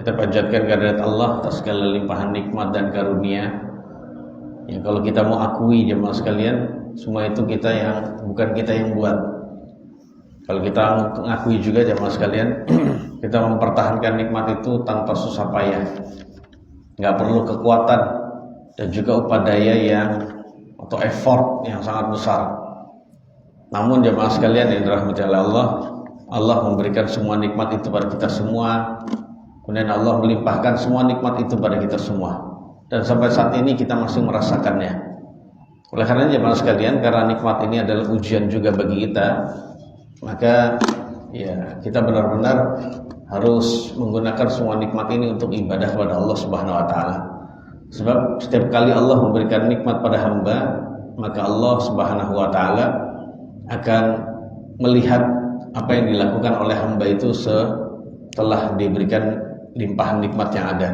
Kita panjatkan kehadirat Allah atas segala limpahan nikmat dan karunia. Ya, kalau kita mau akui jemaah sekalian, semua itu bukan kita yang buat. Kalau kita mengakui juga jemaah sekalian, kita mempertahankan nikmat itu tanpa susah payah. Nggak perlu kekuatan dan juga upadaya atau effort yang sangat besar. Namun jemaah sekalian yang dirahmati oleh Allah, Allah memberikan semua nikmat itu pada kita semua. Kemudian Allah melimpahkan semua nikmat itu pada kita semua. Dan sampai saat ini kita masih merasakannya. Oleh karena jemaah sekalian, karena nikmat ini adalah ujian juga bagi kita, maka ya kita benar-benar harus menggunakan semua nikmat ini untuk ibadah kepada Allah Subhanahu wa taala. Sebab setiap kali Allah memberikan nikmat pada hamba, maka Allah Subhanahu wa taala akan melihat apa yang dilakukan oleh hamba itu setelah diberikan limpahan nikmat yang ada.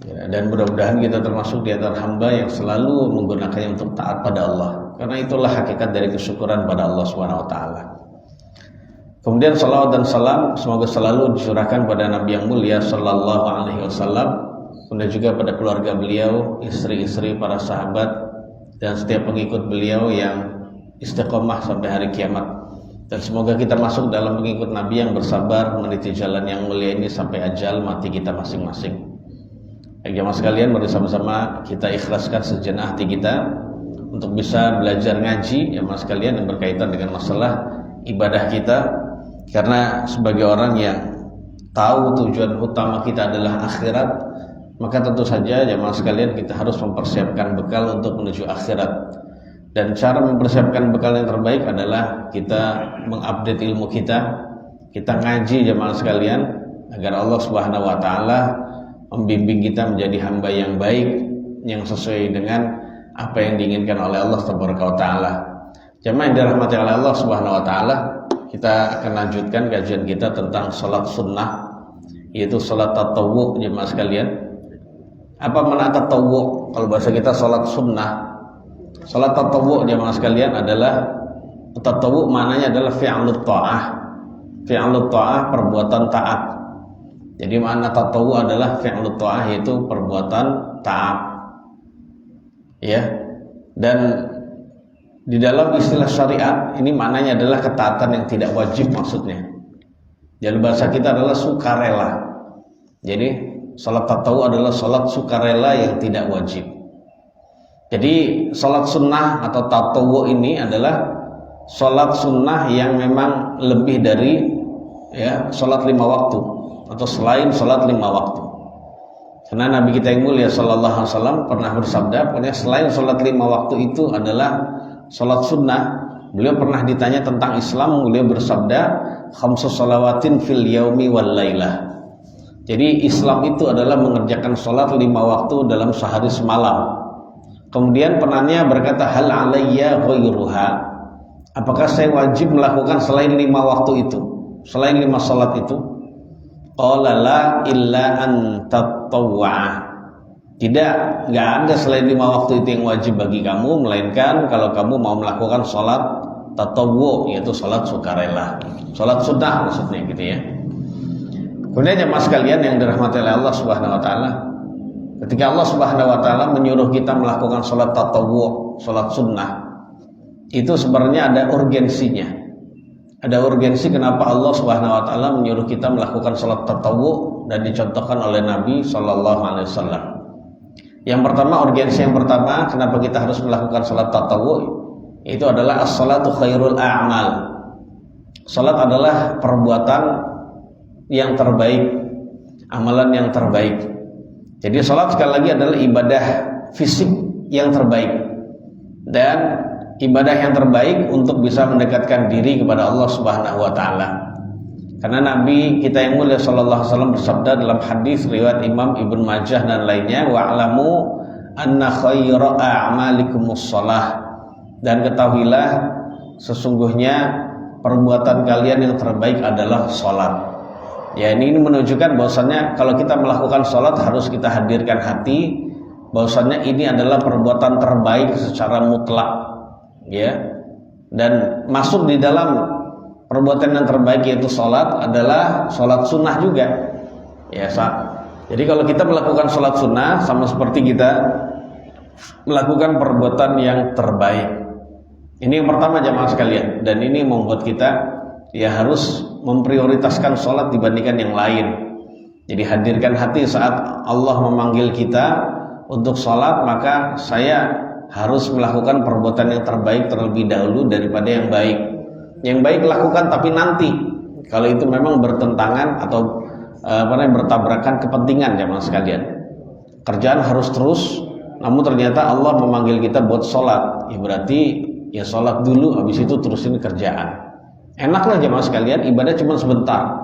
Ya, dan mudah-mudahan kita termasuk di antara hamba yang selalu menggunakannya untuk taat pada Allah. Karena itulah hakikat dari kesyukuran pada Allah Subhanahu wa taala. Kemudian salawat dan salam semoga selalu dicurahkan pada Nabi yang mulia sallallahu alaihi wasallam, kemudian juga pada keluarga beliau, istri-istri, para sahabat dan setiap pengikut beliau yang istiqomah sampai hari kiamat. Dan semoga kita masuk dalam pengikut Nabi yang bersabar meniti jalan yang mulia ini sampai ajal mati kita masing-masing. Jemaah sekalian, mari sama-sama kita ikhlaskan sejenak hati kita untuk bisa belajar ngaji jemaah sekalian yang berkaitan dengan masalah ibadah kita. Karena sebagai orang yang tahu tujuan utama kita adalah akhirat, maka tentu saja jemaah sekalian kita harus mempersiapkan bekal untuk menuju akhirat. Dan cara mempersiapkan bekal yang terbaik adalah kita mengupdate ilmu kita ngaji jemaah sekalian, agar Allah Subhanahu wa taala membimbing kita menjadi hamba yang baik, yang sesuai dengan apa yang diinginkan oleh Allah Subhanahu wa taala. Jemaah yang dirahmati oleh Allah Subhanahu wa taala, kita akan lanjutkan kajian kita tentang salat sunnah, yaitu salat tatawwu jemaah sekalian. Apa makna tatawwu? Kalau bahasa kita salat sunnah. Salat tatawwu jemaah sekalian adalah, tatawwu maknanya adalah fi'lut ta'ah. Fi'lut ta'ah, perbuatan taat. Jadi makna tatawwu adalah fi'lut ta'ah, yaitu perbuatan taat. Ya. Dan di dalam istilah syariat ini maknanya adalah ketaatan yang tidak wajib maksudnya. Jadi bahasa kita adalah sukarela. Jadi salat tatawwu adalah salat sukarela yang tidak wajib. Jadi salat sunnah atau tatawwu ini adalah salat sunnah yang memang lebih dari salat 5 waktu atau selain salat 5 waktu. Karena Nabi kita yang mulia sallallahu alaihi wasallam pernah bersabda, pokoknya selain salat 5 waktu itu adalah salat sunnah. Beliau pernah ditanya tentang Islam, beliau bersabda, khamsu salawatin fil yaumi wal lailah. Jadi Islam itu adalah mengerjakan salat 5 waktu dalam sehari semalam. Kemudian penanya berkata, hal alayya ghairuha, apakah saya wajib melakukan selain 5 waktu itu, selain 5 salat itu? Qala la illa an tatawwa. Tidak, enggak ada selain 5 waktu itu yang wajib bagi kamu, melainkan kalau kamu mau melakukan salat tatawwu, yaitu salat sukarela, salat sunnah maksudnya gitu ya. Kemudian jemaah sekalian yang dirahmati oleh Allah Subhanahu wa taala, ketika Allah Subhanahu wa taala menyuruh kita melakukan salat tatawwu, salat sunnah, itu sebenarnya ada urgensinya. Ada urgensi kenapa Allah Subhanahu wa taala menyuruh kita melakukan salat tatawwu dan dicontohkan oleh Nabi sallallahu alaihi wasallam. Yang pertama, urgensi yang pertama kenapa kita harus melakukan salat tatawwu itu adalah as-salatu khairul a'mal. Salat adalah perbuatan yang terbaik, amalan yang terbaik. Jadi salat sekali lagi adalah ibadah fisik yang terbaik dan ibadah yang terbaik untuk bisa mendekatkan diri kepada Allah Subhanahu wa taala. Karena Nabi kita yang mulia sallallahu alaihi wasallam bersabda dalam hadis riwayat Imam Ibnu Majah dan lainnya, wa'lamu anna khaira a'malikumus shalah, dan ketahuilah sesungguhnya perbuatan kalian yang terbaik adalah salat. Ya, ini menunjukkan bahwasannya kalau kita melakukan sholat harus kita hadirkan hati bahwasannya ini adalah perbuatan terbaik secara mutlak, ya. Dan masuk di dalam perbuatan yang terbaik yaitu sholat adalah sholat sunnah juga. Ya, jadi kalau kita melakukan sholat sunnah sama seperti kita melakukan perbuatan yang terbaik. Ini yang pertama jamaah sekalian, dan ini membuat kita ya harus memprioritaskan sholat dibandingkan yang lain. Jadi hadirkan hati saat Allah memanggil kita untuk sholat, maka saya harus melakukan perbuatan yang terbaik terlebih dahulu daripada yang baik. Yang baik lakukan tapi nanti, kalau itu memang bertentangan atau bertabrakan kepentingan jamaah sekalian. Kerjaan harus terus, namun ternyata Allah memanggil kita buat sholat, ya berarti ya sholat dulu, habis itu terusin kerjaan. Enaklah jamaah sekalian, ibadah cuma sebentar,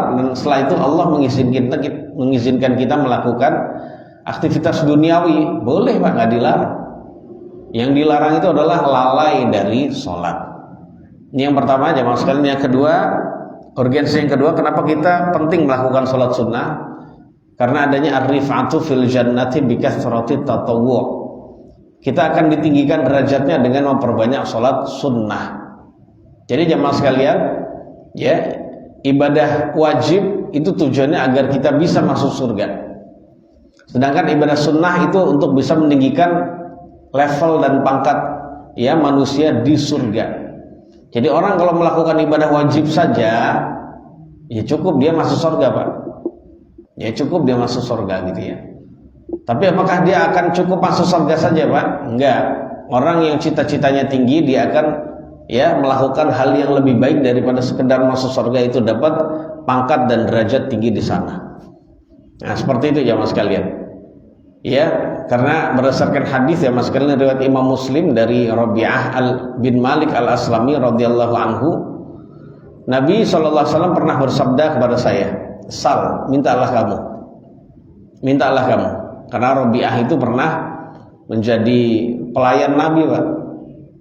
dan setelah itu Allah mengizinkan kita melakukan aktivitas duniawi. Boleh Pak, nggak dilarang. Yang dilarang itu adalah lalai dari sholat. Ini yang pertama jamaah sekalian. Yang kedua, urgensi yang kedua, kenapa kita penting melakukan sholat sunnah? Karena adanya ar-rif'atu fil jannati bikathrati tatawwu'. Kita akan ditinggikan derajatnya dengan memperbanyak sholat sunnah. Jadi jamaah sekalian, ya, ibadah wajib itu tujuannya agar kita bisa masuk surga. Sedangkan ibadah sunnah itu untuk bisa meninggikan level dan pangkat ya manusia di surga. Jadi orang kalau melakukan ibadah wajib saja, ya cukup dia masuk surga Pak. Ya cukup dia masuk surga gitu ya. Tapi apakah dia akan cukup masuk surga saja Pak? Enggak. Orang yang cita-citanya tinggi, dia akan ya melakukan hal yang lebih baik daripada sekedar masuk surga, itu dapat pangkat dan derajat tinggi di sana. Nah seperti itu jamaah sekalian. Ya, karena berdasarkan hadis ya mas sekalian riwayat Imam Muslim dari Rabi'ah bin Malik al-Aslami radhiyallahu anhu, Nabi SAW pernah bersabda kepada saya, "Sal, mintalah kamu." Karena Rabi'ah itu pernah menjadi pelayan Nabi, Pak.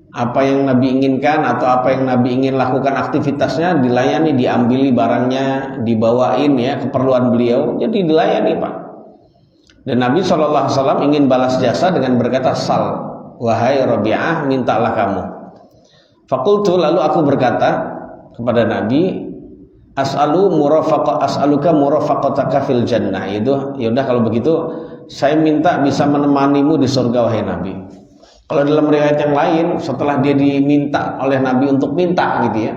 Apa yang Nabi inginkan atau apa yang Nabi ingin lakukan aktivitasnya dilayani, diambili barangnya, dibawain ya keperluan beliau, jadi dilayani Pak. Dan Nabi SAW ingin balas jasa dengan berkata, "Sal, wahai Rabi'ah, mintalah kamu." Fakultu, lalu aku berkata kepada Nabi, as'aluka murafaqataka fil jannah. Yaudah kalau begitu saya minta bisa menemanimu di surga wahai Nabi. Kalau dalam riwayat yang lain, setelah dia diminta oleh Nabi untuk minta gitu ya,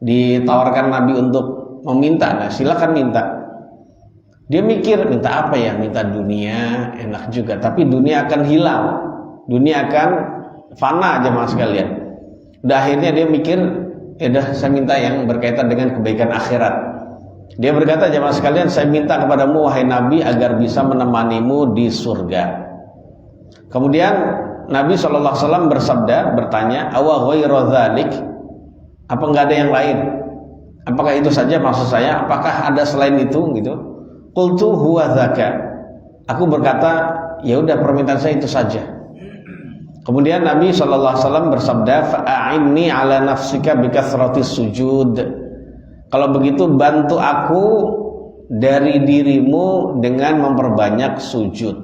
ditawarkan Nabi untuk meminta, nah silakan minta. Dia mikir, minta apa ya? Minta dunia, enak juga. Tapi dunia akan hilang, dunia akan fana jemaah sekalian. Udah akhirnya dia mikir, ya saya minta yang berkaitan dengan kebaikan akhirat. Dia berkata, jemaah sekalian, saya minta kepadamu wahai Nabi agar bisa menemanimu di surga. Kemudian Nabi SAW bertanya, awa ghairu dzalik? Apa enggak ada yang lain? Apakah itu saja maksud saya? Apakah ada selain itu gitu? Qultu huwa dzaka. Aku berkata, ya udah permintaan saya itu saja. Kemudian Nabi SAW bersabda, fa'a'inni ala nafsika bikathratis sujud. Kalau begitu bantu aku dari dirimu dengan memperbanyak sujud.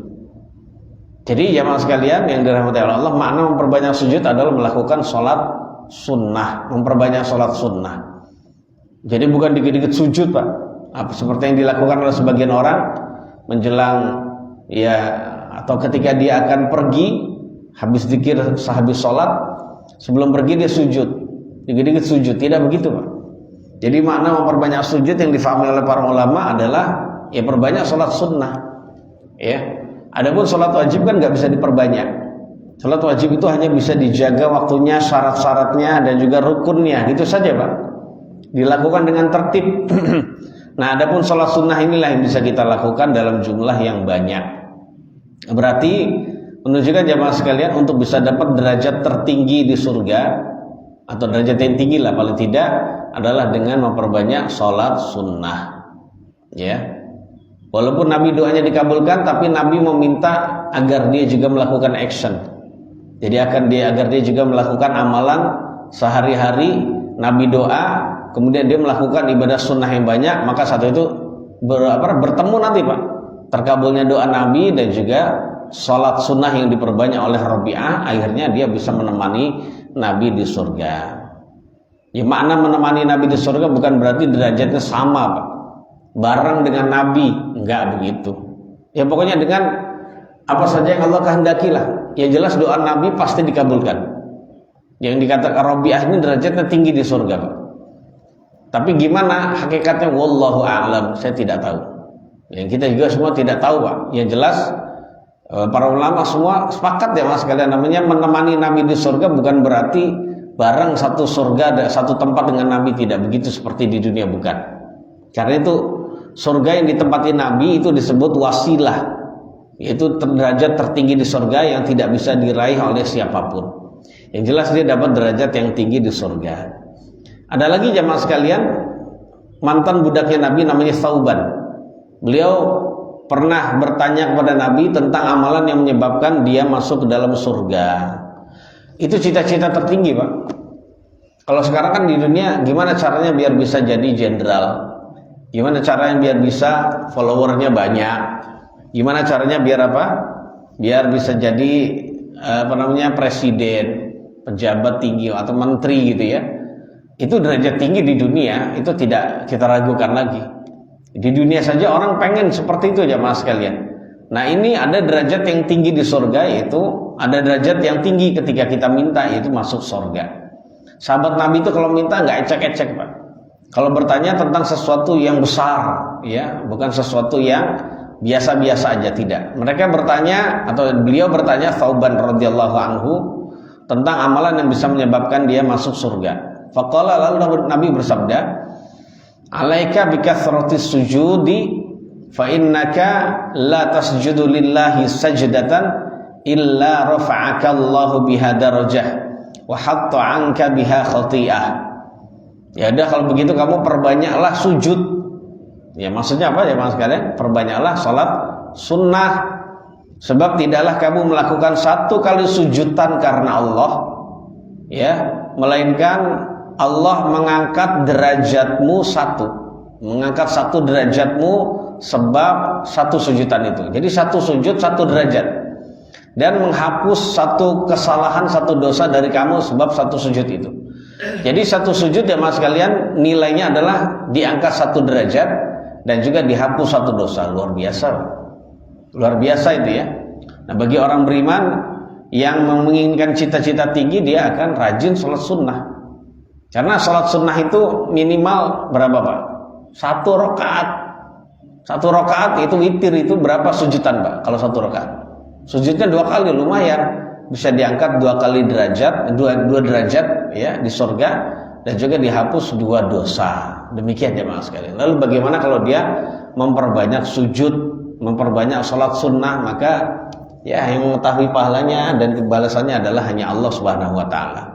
Jadi jamaah sekalian yang dirahmati Allah, makna memperbanyak sujud adalah melakukan sholat sunnah, memperbanyak sholat sunnah. Jadi bukan dikit-dikit sujud Pak. Seperti yang dilakukan oleh sebagian orang menjelang ya atau ketika dia akan pergi, habis zikir sehabis sholat, sebelum pergi dia sujud, dikit-dikit sujud. Tidak begitu Pak. Jadi makna memperbanyak sujud yang difahami oleh para ulama adalah ya perbanyak sholat sunnah. Ya, adapun sholat wajib kan nggak bisa diperbanyak. Sholat wajib itu hanya bisa dijaga waktunya, syarat-syaratnya dan juga rukunnya, gitu saja Pak. Dilakukan dengan tertib. Nah, adapun sholat sunnah inilah yang bisa kita lakukan dalam jumlah yang banyak. Berarti menunjukkan jamaah sekalian untuk bisa dapat derajat tertinggi di surga atau derajat yang tinggi lah paling tidak adalah dengan memperbanyak sholat sunnah. Ya, walaupun Nabi doanya dikabulkan, tapi Nabi meminta agar dia juga melakukan action. Jadi agar dia juga melakukan amalan sehari-hari. Nabi doa, kemudian dia melakukan ibadah sunnah yang banyak, maka satu itu bertemu nanti Pak, terkabulnya doa Nabi dan juga sholat sunnah yang diperbanyak oleh Rabi'ah, akhirnya dia bisa menemani Nabi di surga. Ya, makna menemani Nabi di surga bukan berarti derajatnya sama, Pak. Bareng dengan Nabi, enggak begitu. Ya pokoknya dengan apa saja yang Allah kehendaki lah. Ya jelas doa Nabi pasti dikabulkan. Yang dikatakan Rabi'ah ini derajatnya tinggi di surga, Pak. Tapi gimana hakikatnya, wallahu a'lam, saya tidak tahu. Yang kita juga semua tidak tahu, Pak. Yang jelas para ulama semua sepakat ya Mas kalian, namanya menemani Nabi di surga bukan berarti bareng satu surga, ada satu tempat dengan Nabi, tidak begitu seperti di dunia, bukan. Karena itu surga yang ditempati Nabi itu disebut wasilah, yaitu derajat tertinggi di surga yang tidak bisa diraih oleh siapapun. Yang jelas dia dapat derajat yang tinggi di surga. Ada lagi jamaah sekalian, mantan budaknya Nabi namanya Thauban. Beliau pernah bertanya kepada Nabi tentang amalan yang menyebabkan dia masuk ke dalam surga. Itu cita-cita tertinggi, Pak. Kalau sekarang kan di dunia, gimana caranya biar bisa jadi jenderal? Gimana caranya biar bisa followernya banyak? Gimana caranya biar apa? Biar bisa jadi presiden, pejabat tinggi atau menteri gitu ya. Itu derajat tinggi di dunia, itu tidak kita ragukan lagi. Di dunia saja orang pengen seperti itu jamaah sekalian. Nah ini ada derajat yang tinggi di surga, yaitu ada derajat yang tinggi ketika kita minta, yaitu masuk surga. Sahabat Nabi itu kalau minta nggak ecek-ecek, Pak. Kalau bertanya tentang sesuatu yang besar, ya bukan sesuatu yang biasa-biasa aja, tidak. Mereka bertanya, atau beliau bertanya, Thauban radhiyallahu anhu, tentang amalan yang bisa menyebabkan dia masuk surga. Faqala, lalu Nabi bersabda, alaika bikathratis sujudi fa innaka la tasjudu lillahi sajdatan illa rafa'aka Allahu biha darajah wa hatta 'anka biha khati'ah. Ya udah kalau begitu kamu perbanyaklah sujud. Ya maksudnya apa ya Mas sekalian? Perbanyaklah salat sunnah, sebab tidaklah kamu melakukan satu kali sujudan karena Allah, ya, melainkan Allah mengangkat derajatmu satu, mengangkat satu derajatmu sebab satu sujudan itu. Jadi satu sujud satu derajat, dan menghapus satu kesalahan, satu dosa dari kamu sebab satu sujud itu. Jadi satu sujud ya Mas kalian nilainya adalah diangkat satu derajat dan juga dihapus satu dosa. Luar biasa, luar biasa itu ya. Nah bagi orang beriman yang menginginkan cita-cita tinggi, dia akan rajin sholat sunnah. Karena sholat sunnah itu minimal berapa Pak? Satu rakaat. Satu rakaat itu witir, itu berapa sujudan Pak? Kalau satu rakaat sujudnya 2 kali, lumayan. Bisa diangkat 2 kali derajat, 2 derajat ya di surga, dan juga dihapus 2 dosa. Demikian jemaah sekalian. Lalu bagaimana kalau dia memperbanyak sujud, memperbanyak sholat sunnah? Maka ya yang mengetahui pahalanya dan kebalasannya adalah hanya Allah Subhanahu wa taala.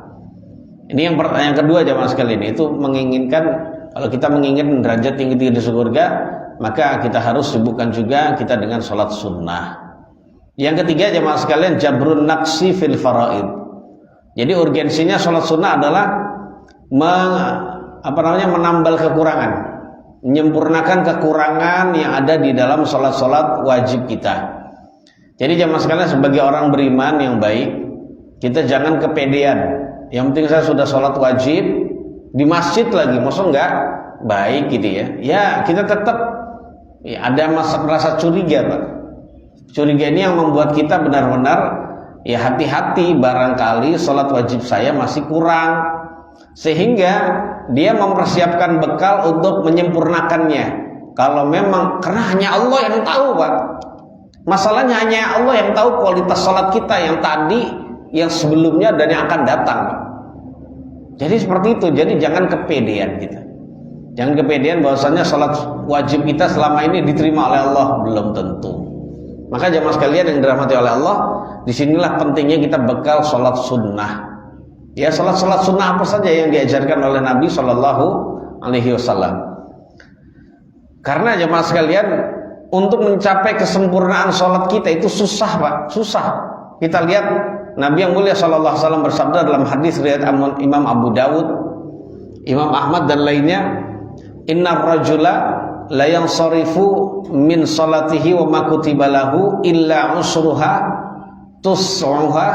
Ini yang kedua jemaah sekalian, itu menginginkan, kalau kita menginginkan derajat tinggi di surga, maka kita harus sibukkan juga kita dengan sholat sunnah. Yang ketiga jemaah sekalian, jabrun naqsi fil faraid. Jadi urgensinya sholat sunnah adalah menambal kekurangan, menyempurnakan kekurangan yang ada di dalam sholat-sholat wajib kita. Jadi jemaah sekalian, sebagai orang beriman yang baik, kita jangan kepedean. Yang penting saya sudah sholat wajib di masjid lagi, maksud enggak baik gitu ya. Ya kita tetap ya, ada rasa curiga Pak. Curiga ini yang membuat kita benar-benar ya hati-hati, barangkali sholat wajib saya masih kurang, sehingga dia mempersiapkan bekal untuk menyempurnakannya. Kalau memang, karena hanya Allah yang tahu Pak. Masalahnya hanya Allah yang tahu kualitas sholat kita yang tadi, yang sebelumnya, dan yang akan datang Pak. Jadi seperti itu. Jadi jangan kepedean kita. Jangan kepedean bahwasanya sholat wajib kita selama ini diterima oleh Allah, belum tentu. Maka jamaah sekalian yang dirahmati oleh Allah, disinilah pentingnya kita bekal sholat sunnah. Ya sholat sunnah apa saja yang diajarkan oleh Nabi Shallallahu Alaihi Wasallam. Karena jamaah sekalian, untuk mencapai kesempurnaan sholat kita itu susah Pak, susah. Kita lihat Nabi yang mulia Shallallahu Alaihi Wasallam bersabda dalam hadis riwayat Imam Abu Dawud, Imam Ahmad dan lainnya, innar rajula la yansarifu min salatihi wa ma kutiba lahu illa usruha tus'uha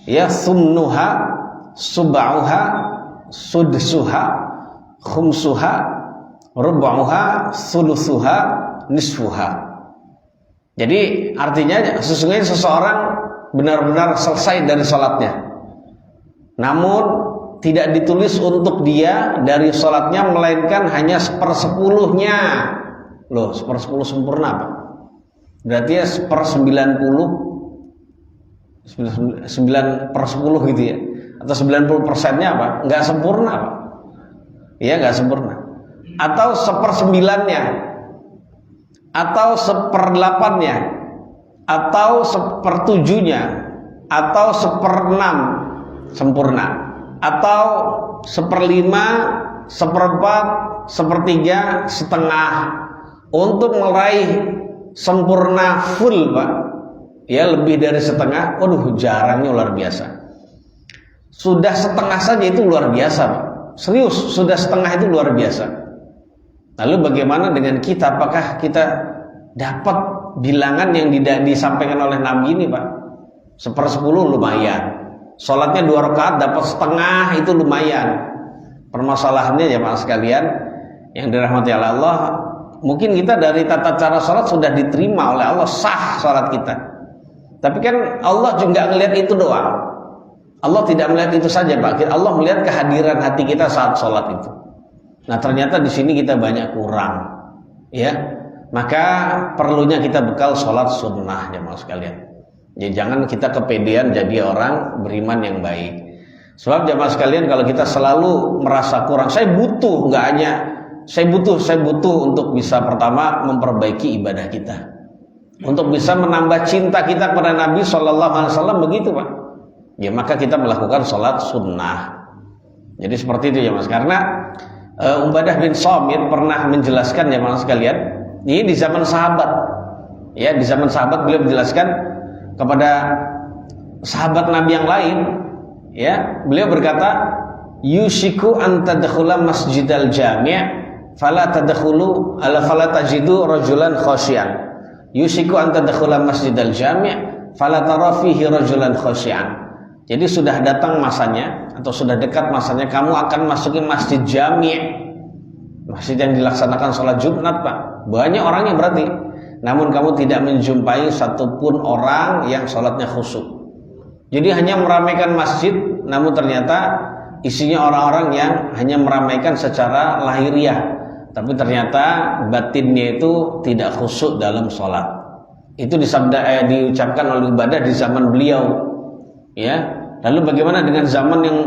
ya thumnuha sub'uha sudsuha, khumsuha, rubu'uha, sulusuha, nisfuha. Jadi artinya sesungguhnya seseorang benar-benar selesai dari sholatnya, namun tidak ditulis untuk dia dari sholatnya melainkan hanya 1/10-nya. Loh, 1/10 sempurna apa? Berarti ya 9/10 gitu ya, atau 90%-nya apa? Nggak sempurna apa? Ya nggak sempurna. Atau 1/9-nya, atau 1/8-nya, atau 1/7-nya, atau 1/6 sempurna, atau 1/5, 1/4, 1/3, setengah. Untuk meraih sempurna full, Pak, ya lebih dari setengah, waduh jarangnya luar biasa. Sudah setengah saja itu luar biasa, Pak. Serius, sudah setengah itu luar biasa. Lalu bagaimana dengan kita? Apakah kita dapat bilangan yang disampaikan oleh Nabi ini, Pak? 1/10 lumayan. Sholatnya 2 rakaat dapat setengah, itu lumayan. Permasalahannya ya Pak sekalian yang dirahmati Allah, mungkin kita dari tata cara sholat sudah diterima oleh Allah, sah sholat kita. Tapi kan Allah juga ngelihat itu doang. Allah tidak melihat itu saja, Pak. Allah melihat kehadiran hati kita saat sholat itu. Nah ternyata di sini kita banyak kurang, ya. Maka perlunya kita bekal sholat sunnah, jemaah sekalian. Ya jangan kita kepedean jadi orang beriman yang baik. Sebab jemaah sekalian, kalau kita selalu merasa kurang, saya butuh, nggak hanya saya butuh untuk bisa pertama memperbaiki ibadah kita, untuk bisa menambah cinta kita kepada Nabi SAW, begitu Pak. Ya maka kita melakukan sholat sunnah. Jadi seperti itu ya Mas. Karena Ubadah bin Samit pernah menjelaskan ya Mas sekalian, ini di zaman sahabat. Ya di zaman sahabat beliau menjelaskan kepada sahabat Nabi yang lain. Ya beliau berkata, yushiku an tadkhula masjidal jami' fala tadkhulu ala fala tajidu rajulan khashian. Yushiku an tadkhula masjidal jami' fala tara fihi rajulan khashian. Jadi sudah datang masanya atau sudah dekat masanya kamu akan masuki masjid jami', masjid yang dilaksanakan sholat Jumat, Pak. Banyak orangnya berarti, namun kamu tidak menjumpai satupun orang yang sholatnya khusyuk. Jadi hanya meramaikan masjid, namun ternyata isinya orang-orang yang hanya meramaikan secara lahiriah, tapi ternyata batinnya itu tidak khusyuk dalam sholat. Itu diucapkan oleh Ubadah di zaman beliau, ya. Lalu bagaimana dengan zaman yang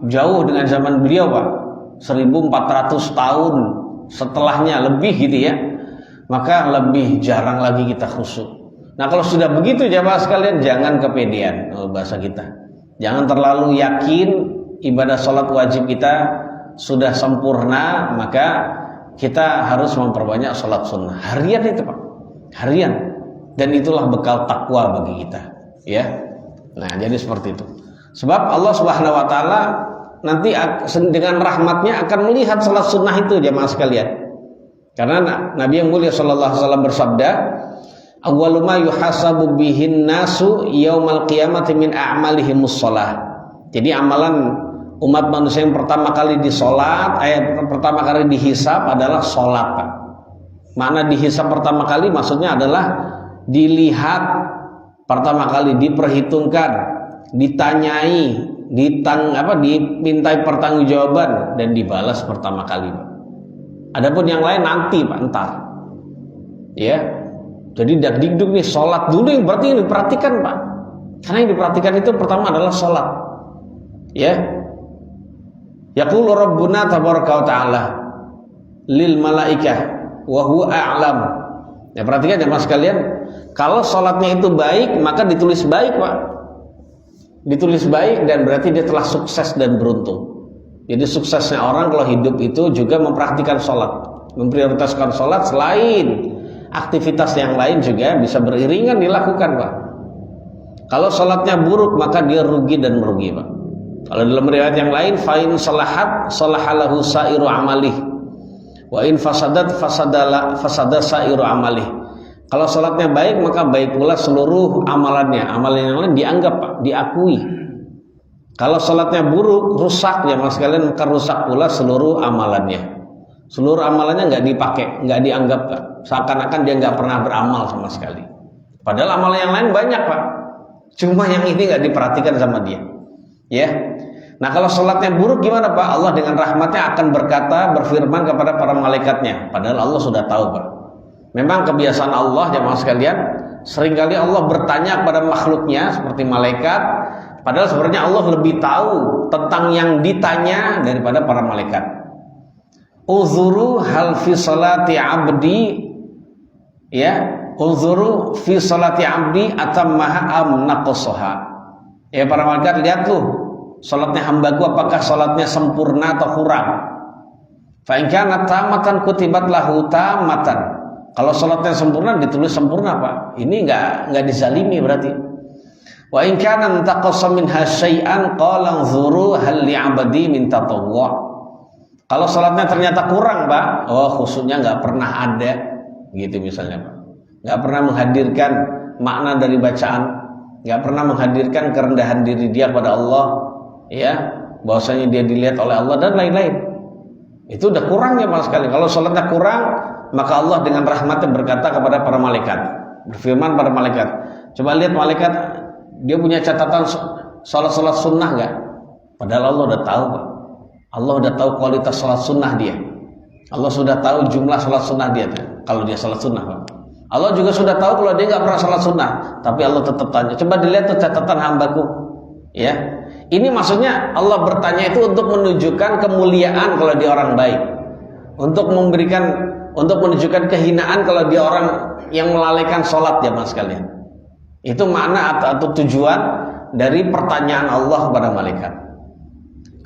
jauh dengan zaman beliau, Pak? 1400 tahun setelahnya lebih gitu ya. Maka lebih jarang lagi kita khusyuk. Nah kalau sudah begitu jamaah sekalian, jangan kepedean, bahasa kita. Jangan terlalu yakin ibadah sholat wajib kita sudah sempurna, maka kita harus memperbanyak sholat sunnah. Harian itu Pak, harian. Dan itulah bekal takwa bagi kita, ya. Nah jadi seperti itu. Sebab Allah Subhanahu Wa Taala nanti dengan rahmatnya akan melihat sholat sunnah itu jamaah sekalian. Karena Nabi yang mulia Sallallahu Alaihi Wasallam bersabda, awwalu ma yuhasabu bihin nasu yaumal qiyamati min a'malihimus shalah. Jadi amalan umat manusia yang pertama kali pertama kali dihisab adalah sholat, Pak. Mana dihisab pertama kali maksudnya adalah dilihat pertama kali, diperhitungkan, ditanyai, dimintai pertanggungjawaban dan dibalas pertama kali, Pak. Adapun yang lain nanti, Pak, entar. Ya. Jadi dagdikduk nih, sholat dulu yang berarti yang diperhatikan, Pak. Karena yang diperhatikan itu pertama adalah sholat. Ya. Yaqulu Rabbuna tabaraka wa ta'ala lil malaikah wa huwa a'lam. Ya perhatikan ya Mas sekalian, kalau sholatnya itu baik, maka ditulis baik, Pak. Ditulis baik dan berarti dia telah sukses dan beruntung. Jadi suksesnya orang kalau hidup itu juga memperhatikan sholat, memprioritaskan sholat, selain aktivitas yang lain juga bisa beriringan dilakukan, Pak. Kalau sholatnya buruk maka dia rugi dan merugi, Pak. Kalau dalam riwayat yang lain, fa'in salahat salahalahu sa'iru amalih, wa in fasadat fasada sa'iru amalih. Kalau sholatnya baik maka baik pula seluruh amalannya. Amalan yang lain dianggap, Pak, diakui. Kalau sholatnya buruk, rusak ya mas sekalian, maka rusak pula seluruh amalannya. Seluruh amalannya nggak dipakai, nggak dianggap, seakan-akan dia nggak pernah beramal sama sekali. Padahal amalan yang lain banyak pak, cuma yang ini nggak diperhatikan sama dia. Ya. Nah kalau sholatnya buruk gimana pak? Allah dengan rahmatnya akan berfirman kepada para malaikatnya. Padahal Allah sudah tahu pak. Memang kebiasaan Allah jemaah sekalian, seringkali Allah bertanya kepada makhluknya seperti malaikat. Padahal sebenarnya Allah lebih tahu tentang yang ditanya daripada para malaikat. Uzuru hal fi salati abdi, ya, uzuru fi salati abdi atammaha am naqsaha. Ya para malaikat, lihat tuh salatnya hambaku apakah salatnya sempurna atau kurang. Fa in kana tamatan kutibat lahu tamatan. Kalau salatnya sempurna ditulis sempurna pak. Ini enggak dizalimi berarti. Wa in kana taqassa minha syai'an qala anzuru hal li 'abdi min tatawwu'. Kalau salatnya ternyata kurang, Pak, oh khusyuknya enggak pernah ada gitu misalnya, Pak. Enggak pernah menghadirkan makna dari bacaan, enggak pernah menghadirkan kerendahan diri dia kepada Allah, ya, bahwasanya dia dilihat oleh Allah dan lain-lain. Itu udah kurang ya Mas sekali. Kalau salatnya kurang, maka Allah dengan rahmatnya berkata kepada para malaikat, berfirman pada malaikat, coba lihat malaikat, dia punya catatan salat sunnah enggak? Padahal Allah udah tahu, Pak. Allah udah tahu kualitas salat sunnah dia. Allah sudah tahu jumlah salat sunnah dia. Kalau dia salat sunnah, Pak. Allah juga sudah tahu kalau dia enggak pernah salat sunnah, tapi Allah tetap tanya, coba dilihat tuh catatan hambaku. Ya. Ini maksudnya Allah bertanya itu untuk menunjukkan kemuliaan kalau dia orang baik. Untuk menunjukkan kehinaan kalau dia orang yang melalaikan salat ya Mas sekalian. Itu makna atau tujuan dari pertanyaan Allah kepada malaikat.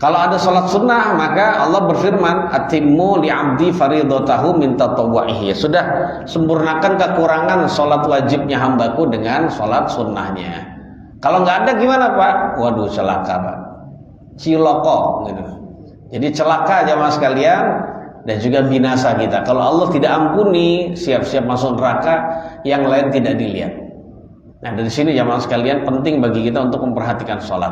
Kalau ada salat sunnah, maka Allah berfirman, atimmu li'abdi faridatahu min tatawwu'ihi. Sudah, sempurnakan kekurangan salat wajibnya hambaku dengan salat sunnahnya. Kalau nggak ada gimana Pak? Waduh, celaka Pak. Ciloko gitu. Jadi celaka jamaah sekalian dan juga binasa kita. Kalau Allah tidak ampuni, siap-siap masuk neraka, yang lain tidak dilihat. Nah dari sini jamaah sekalian penting bagi kita untuk memperhatikan sholat.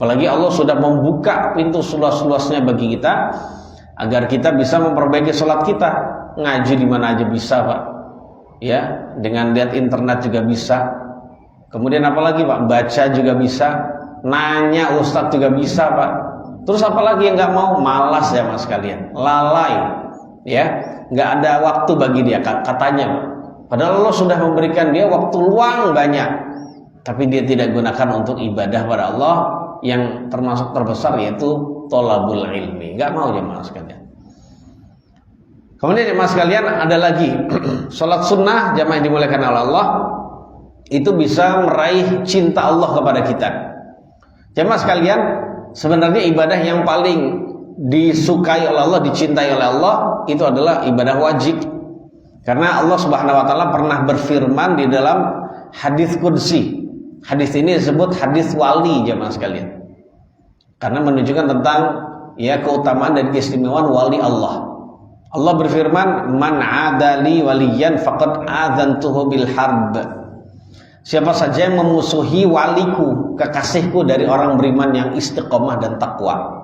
Apalagi Allah sudah membuka pintu seluas-luasnya bagi kita agar kita bisa memperbaiki sholat kita. Ngaji di mana aja bisa Pak. Ya, dengan lihat internet juga bisa. Kemudian apalagi Pak? Baca juga bisa. Nanya ustadz juga bisa Pak. Terus apalagi yang nggak mau? Malas ya mas sekalian. Lalai. Ya, nggak ada waktu bagi dia katanya Pak. Padahal Allah sudah memberikan dia waktu luang banyak, tapi dia tidak gunakan untuk ibadah pada Allah yang termasuk terbesar yaitu thalabul ilmi. Enggak mau jemaah sekalian. Kemudian jemaah sekalian ada lagi salat sunnah jemaah yang dimuliakan oleh Allah itu bisa meraih cinta Allah kepada kita. Jemaah sekalian, sebenarnya ibadah yang paling disukai oleh Allah, dicintai oleh Allah itu adalah ibadah wajib. Karena Allah Subhanahu wa taala pernah berfirman di dalam hadis qudsi. Hadis ini disebut hadis wali jemaah sekalian. Karena menunjukkan tentang ya keutamaan dan keistimewaan wali Allah. Allah berfirman, "Man 'adali waliyan faqad adzantuhu bil harb." Siapa saja yang memusuhi waliku, kekasihku dari orang beriman yang istiqomah dan takwa.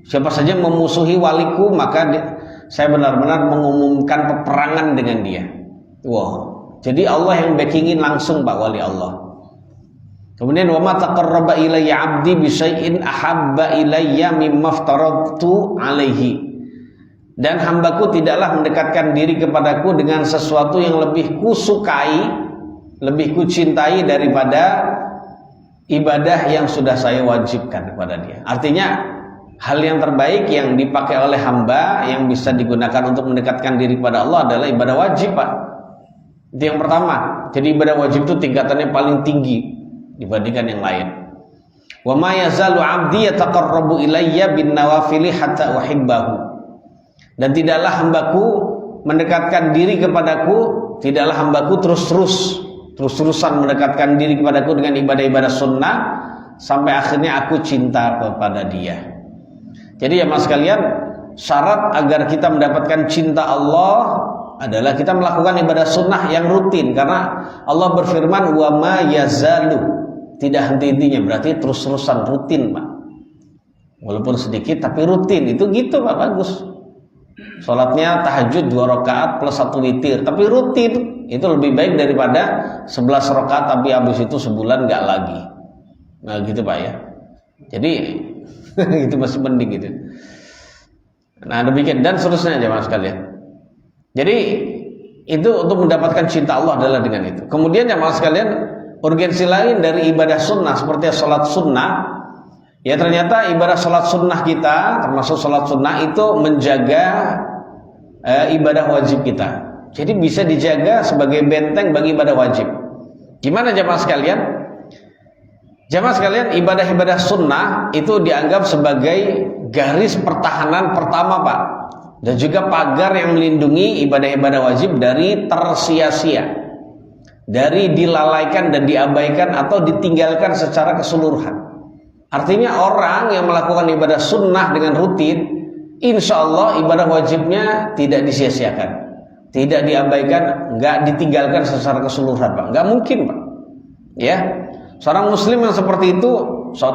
Siapa saja yang memusuhi waliku, maka saya benar-benar mengumumkan peperangan dengan dia. Wow. Jadi Allah yang backingin langsung Pak wali Allah. Kemudian wa ma taqarraba ilayya 'abdi bi syai'in ahabba ilayya mimma aftaradtu 'alaihi. Dan hambaku tidaklah mendekatkan diri kepadaku dengan sesuatu yang lebih kusukai, lebih kucintai daripada ibadah yang sudah saya wajibkan kepada dia. Artinya hal yang terbaik yang dipakai oleh hamba yang bisa digunakan untuk mendekatkan diri kepada Allah adalah ibadah wajib Pak. Itu yang pertama. Jadi ibadah wajib itu tingkatannya paling tinggi dibandingkan yang lain. Wa ma yazalu 'abdi yataqarrabu ilayya bin nawafili hatta uhibbahu. Dan tidaklah hambaku mendekatkan diri kepadaku, tidaklah hambaku terus-terusan mendekatkan diri kepadaku dengan ibadah-ibadah sunnah sampai akhirnya aku cinta kepada dia. Jadi ya mas sekalian, syarat agar kita mendapatkan cinta Allah adalah kita melakukan ibadah sunnah yang rutin. Karena Allah berfirman, wa ma yazalu, tidak henti-hentinya, berarti terus-terusan rutin Pak. Walaupun sedikit tapi rutin, itu gitu Pak, bagus. Sholatnya tahajud 2 rakaat plus 1 witir, tapi rutin, itu lebih baik daripada 11 rakaat tapi habis itu sebulan nggak lagi. Nah gitu Pak ya. Jadi itu masih mending gitu. Nah demikian dan seterusnya jemaah sekalian. Jadi itu untuk mendapatkan cinta Allah adalah dengan itu. Kemudian jemaah sekalian, urgensi lain dari ibadah sunnah seperti sholat sunnah, ya ternyata ibadah sholat sunnah kita, termasuk sholat sunnah itu menjaga ibadah wajib kita. Jadi bisa dijaga sebagai benteng bagi ibadah wajib. Gimana jemaah sekalian? Jemaah sekalian, ibadah-ibadah sunnah itu dianggap sebagai garis pertahanan pertama Pak, dan juga pagar yang melindungi ibadah-ibadah wajib dari tersia-sia, dari dilalaikan dan diabaikan atau ditinggalkan secara keseluruhan. Artinya orang yang melakukan ibadah sunnah dengan rutin, insya Allah ibadah wajibnya tidak disia-siakan, tidak diabaikan, nggak ditinggalkan secara keseluruhan Pak. Nggak mungkin Pak. Ya, seorang muslim yang seperti itu,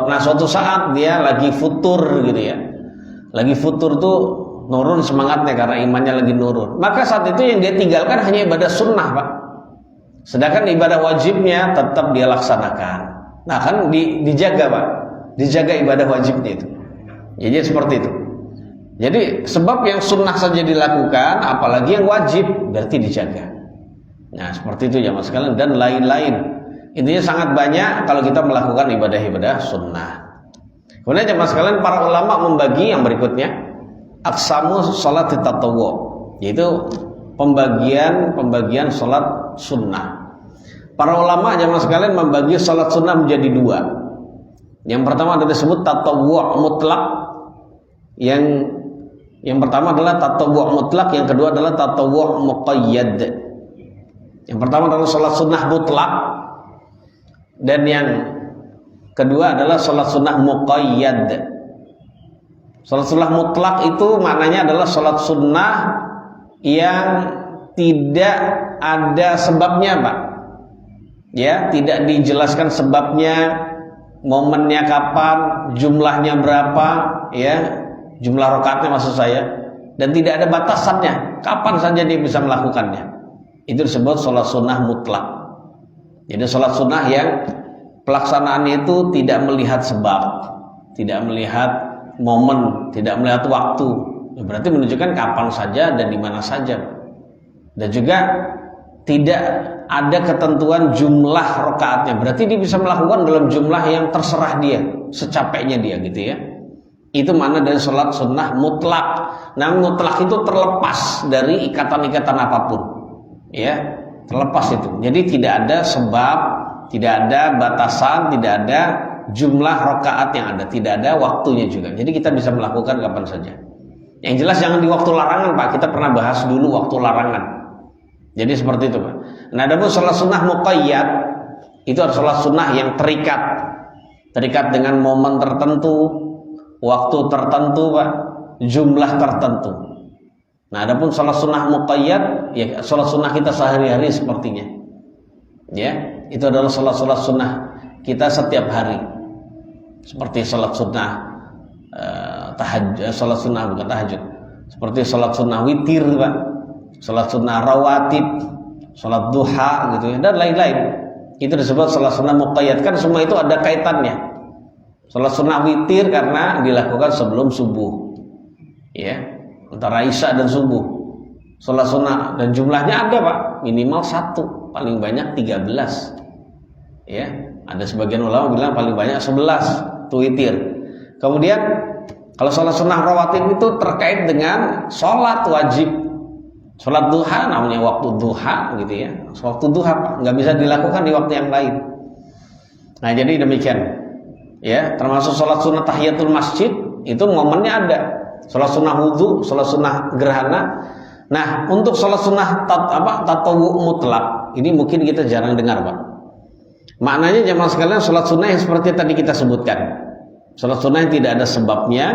nah suatu saat dia lagi futur gitu ya, lagi futur tuh nurun semangatnya karena imannya lagi nurun. Maka saat itu yang dia tinggalkan hanya ibadah sunnah Pak. Sedangkan ibadah wajibnya tetap dia laksanakan. Nah kan dijaga Pak, dijaga ibadah wajibnya itu. Jadi seperti itu. Jadi sebab yang sunnah saja dilakukan, apalagi yang wajib, berarti dijaga. Nah seperti itu jamaah sekalian, dan lain-lain. Intinya sangat banyak kalau kita melakukan ibadah-ibadah sunnah. Kemudian jamaah sekalian, para ulama membagi yang berikutnya, aqsamu sholat tatawwu, yaitu pembagian sholat sunnah. Para ulama jamaah sekalian membagi sholat sunnah menjadi 2. Yang pertama adalah disebut tatawwu mutlak. Yang pertama adalah tatawwu mutlak, yang kedua adalah tatawwu muqayyad. Yang pertama adalah sholat sunnah mutlak, dan yang kedua adalah sholat sunnah muqayyad. Sholat sunnah mutlak itu maknanya adalah sholat sunnah yang tidak ada sebabnya Pak. Ya, tidak dijelaskan sebabnya, momennya kapan, jumlahnya berapa, ya, jumlah rakaatnya maksud saya, dan tidak ada batasannya, kapan saja dia bisa melakukannya. Itu disebut sholat sunnah mutlak. Jadi sholat sunnah yang pelaksanaannya itu tidak melihat sebab, tidak melihat momen, tidak melihat waktu. Berarti menunjukkan kapan saja dan di mana saja. Dan juga tidak ada ketentuan jumlah rakaatnya. Berarti dia bisa melakukan dalam jumlah yang terserah dia, secapeknya dia gitu ya. Itu makna dari sholat sunnah mutlak. Nah mutlak itu terlepas dari ikatan-ikatan apapun, ya, terlepas itu. Jadi tidak ada sebab, tidak ada batasan, tidak ada jumlah rakaat yang ada, tidak ada waktunya juga. Jadi kita bisa melakukan kapan saja. Yang jelas jangan di waktu larangan Pak. Kita pernah bahas dulu waktu larangan. Jadi seperti itu Pak. Nah adapun sholat sunnah muqayyad, itu adalah sholat sunnah yang terikat dengan momen tertentu, waktu tertentu Pak, jumlah tertentu. Nah adapun sholat sunnah muqayyad, ya sholat sunnah kita sehari-hari sepertinya, ya, itu adalah sholat sunnah kita setiap hari, seperti sholat sunnah tahajud, sholat sunnah bukan tahajud, seperti sholat sunnah witir Pak, sholat sunnah rawatib, sholat duha gitu ya, dan lain-lain. Itu disebut sholat sunnah muqayyad. Kan semua itu ada kaitannya. Sholat sunnah witir karena dilakukan sebelum subuh, ya, antara isya dan subuh. Sholat sunnah dan jumlahnya ada Pak, minimal 1, paling banyak 13, ya. Ada sebagian ulama bilang paling banyak 11 itu witir. Kemudian kalau sholat sunnah rawatib itu terkait dengan sholat wajib. Sholat duha namanya waktu duha gitu ya. Waktu duha Pak, nggak bisa dilakukan di waktu yang lain. Nah jadi demikian, ya, termasuk sholat sunnah tahiyatul masjid itu momennya ada. Sholat sunnah wudhu, sholat sunnah gerhana. Nah untuk sholat sunnah tatawwu mutlak ini mungkin kita jarang dengar Pak. Maknanya jamaah sekalian, sholat sunnah yang seperti tadi kita sebutkan, sholat sunnah yang tidak ada sebabnya,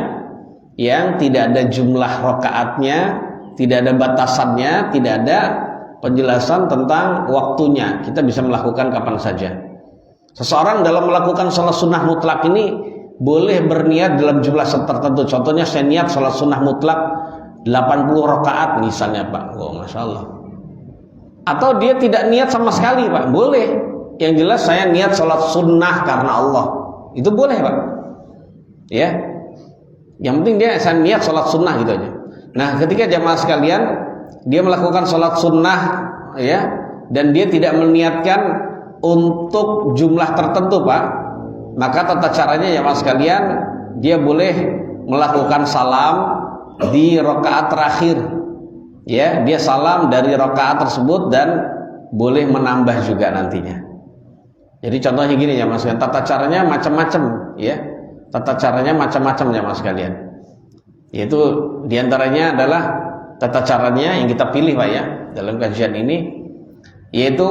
yang tidak ada jumlah rakaatnya, tidak ada batasannya, tidak ada penjelasan tentang waktunya. Kita bisa melakukan kapan saja. Seseorang dalam melakukan sholat sunnah mutlak ini boleh berniat dalam jumlah tertentu. Contohnya saya niat sholat sunnah mutlak 80 rakaat misalnya Pak. Oh, Masya Allah. Atau dia tidak niat sama sekali Pak, boleh. Yang jelas saya niat sholat sunnah karena Allah, itu boleh Pak. Ya, yang penting dia saya niat sholat sunnah gitu aja. Nah, ketika jamaah sekalian dia melakukan sholat sunnah, ya, dan dia tidak meniatkan untuk jumlah tertentu Pak, maka tata caranya jamaah sekalian dia boleh melakukan salam di rakaat terakhir. Ya, dia salam dari rakaat tersebut dan boleh menambah juga nantinya. Jadi contohnya gini ya Mas, tata caranya macam-macam ya. Tata caranya macam-macam ya Mas sekalian. Yaitu diantaranya adalah tata caranya yang kita pilih Pak ya dalam kajian ini, yaitu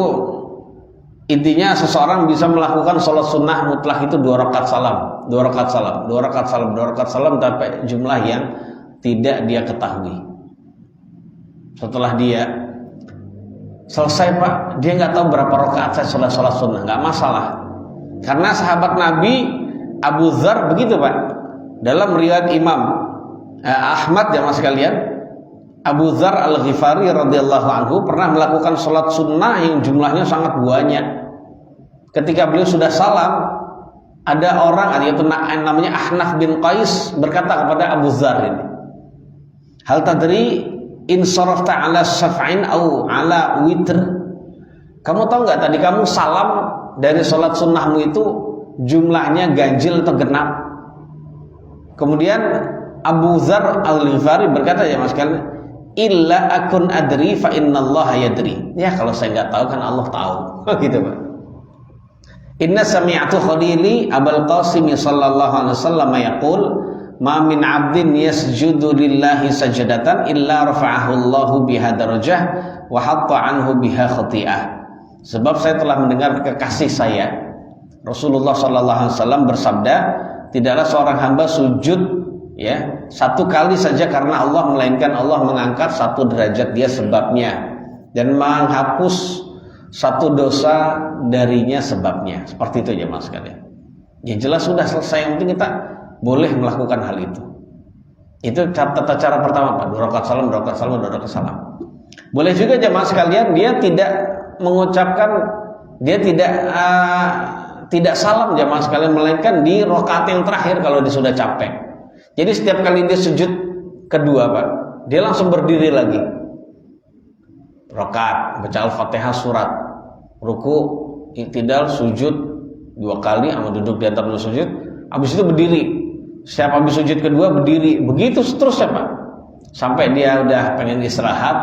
intinya seseorang bisa melakukan sholat sunnah mutlak itu 2 rakaat salam, 2 rakaat salam, 2 rakaat salam, 2 rakaat salam sampai jumlah yang tidak dia ketahui. Setelah dia selesai Pak, dia nggak tahu berapa rakaat saya sholat sunnah, nggak masalah. Karena sahabat Nabi Abu Dzar begitu Pak. Dalam riwayat Imam Ahmad jamaah sekalian, Abu Dzar Al-Ghifari radhiyallahu anhu pernah melakukan sholat sunnah yang jumlahnya sangat banyak. Ketika beliau sudah salam, ada orang, yaitu namanya Ahnaf bin Qais, berkata kepada Abu Dzar ini, hal tadri in sarafta ala syaf'in au ala witr. Kamu tahu nggak tadi kamu salam dari sholat sunnahmu itu jumlahnya ganjil atau genap? Kemudian Abu Dzar Al-Ghifari berkata ya Mas kalian, illa akun adri fa innallaha yadri. Ya kalau saya nggak tahu kan Allah tahu. Gitu Pak. Inna sami'tu khalili Abul Qasim sallallahu alaihi wasallam yaqul ma min 'abdin yasjudu lillahi sajadatan illa rafa'ahu Allahu biha darajah wa hatta anhu biha khati'ah. Sebab saya telah mendengar kekasih saya Rasulullah sallallahu alaihi wasallam bersabda, tidaklah seorang hamba sujud ya 1 kali saja karena Allah, melainkan Allah mengangkat 1 derajat dia sebabnya dan menghapus 1 dosa darinya sebabnya. Seperti itu ya Mas sekalian. Yang jelas sudah selesai, yang penting kita boleh melakukan hal itu. Itu tata cara pertama Pak, 2 rakaat salam, 2 rakaat salam, 2 rakaat salam. Boleh juga jemaah sekalian dia tidak mengucapkan, dia tidak salam jemaah sekalian, melainkan di rakaat yang terakhir kalau dia sudah capek. Jadi setiap kali dia sujud kedua Pak, dia langsung berdiri lagi. Rakaat, baca Al-Fatihah surat, ruku, i'tidal, sujud 2 kali, sama duduk di antara 2 sujud, habis itu berdiri. Setiap habis sujud kedua berdiri, begitu seterusnya Pak. Sampai dia udah pengen istirahat,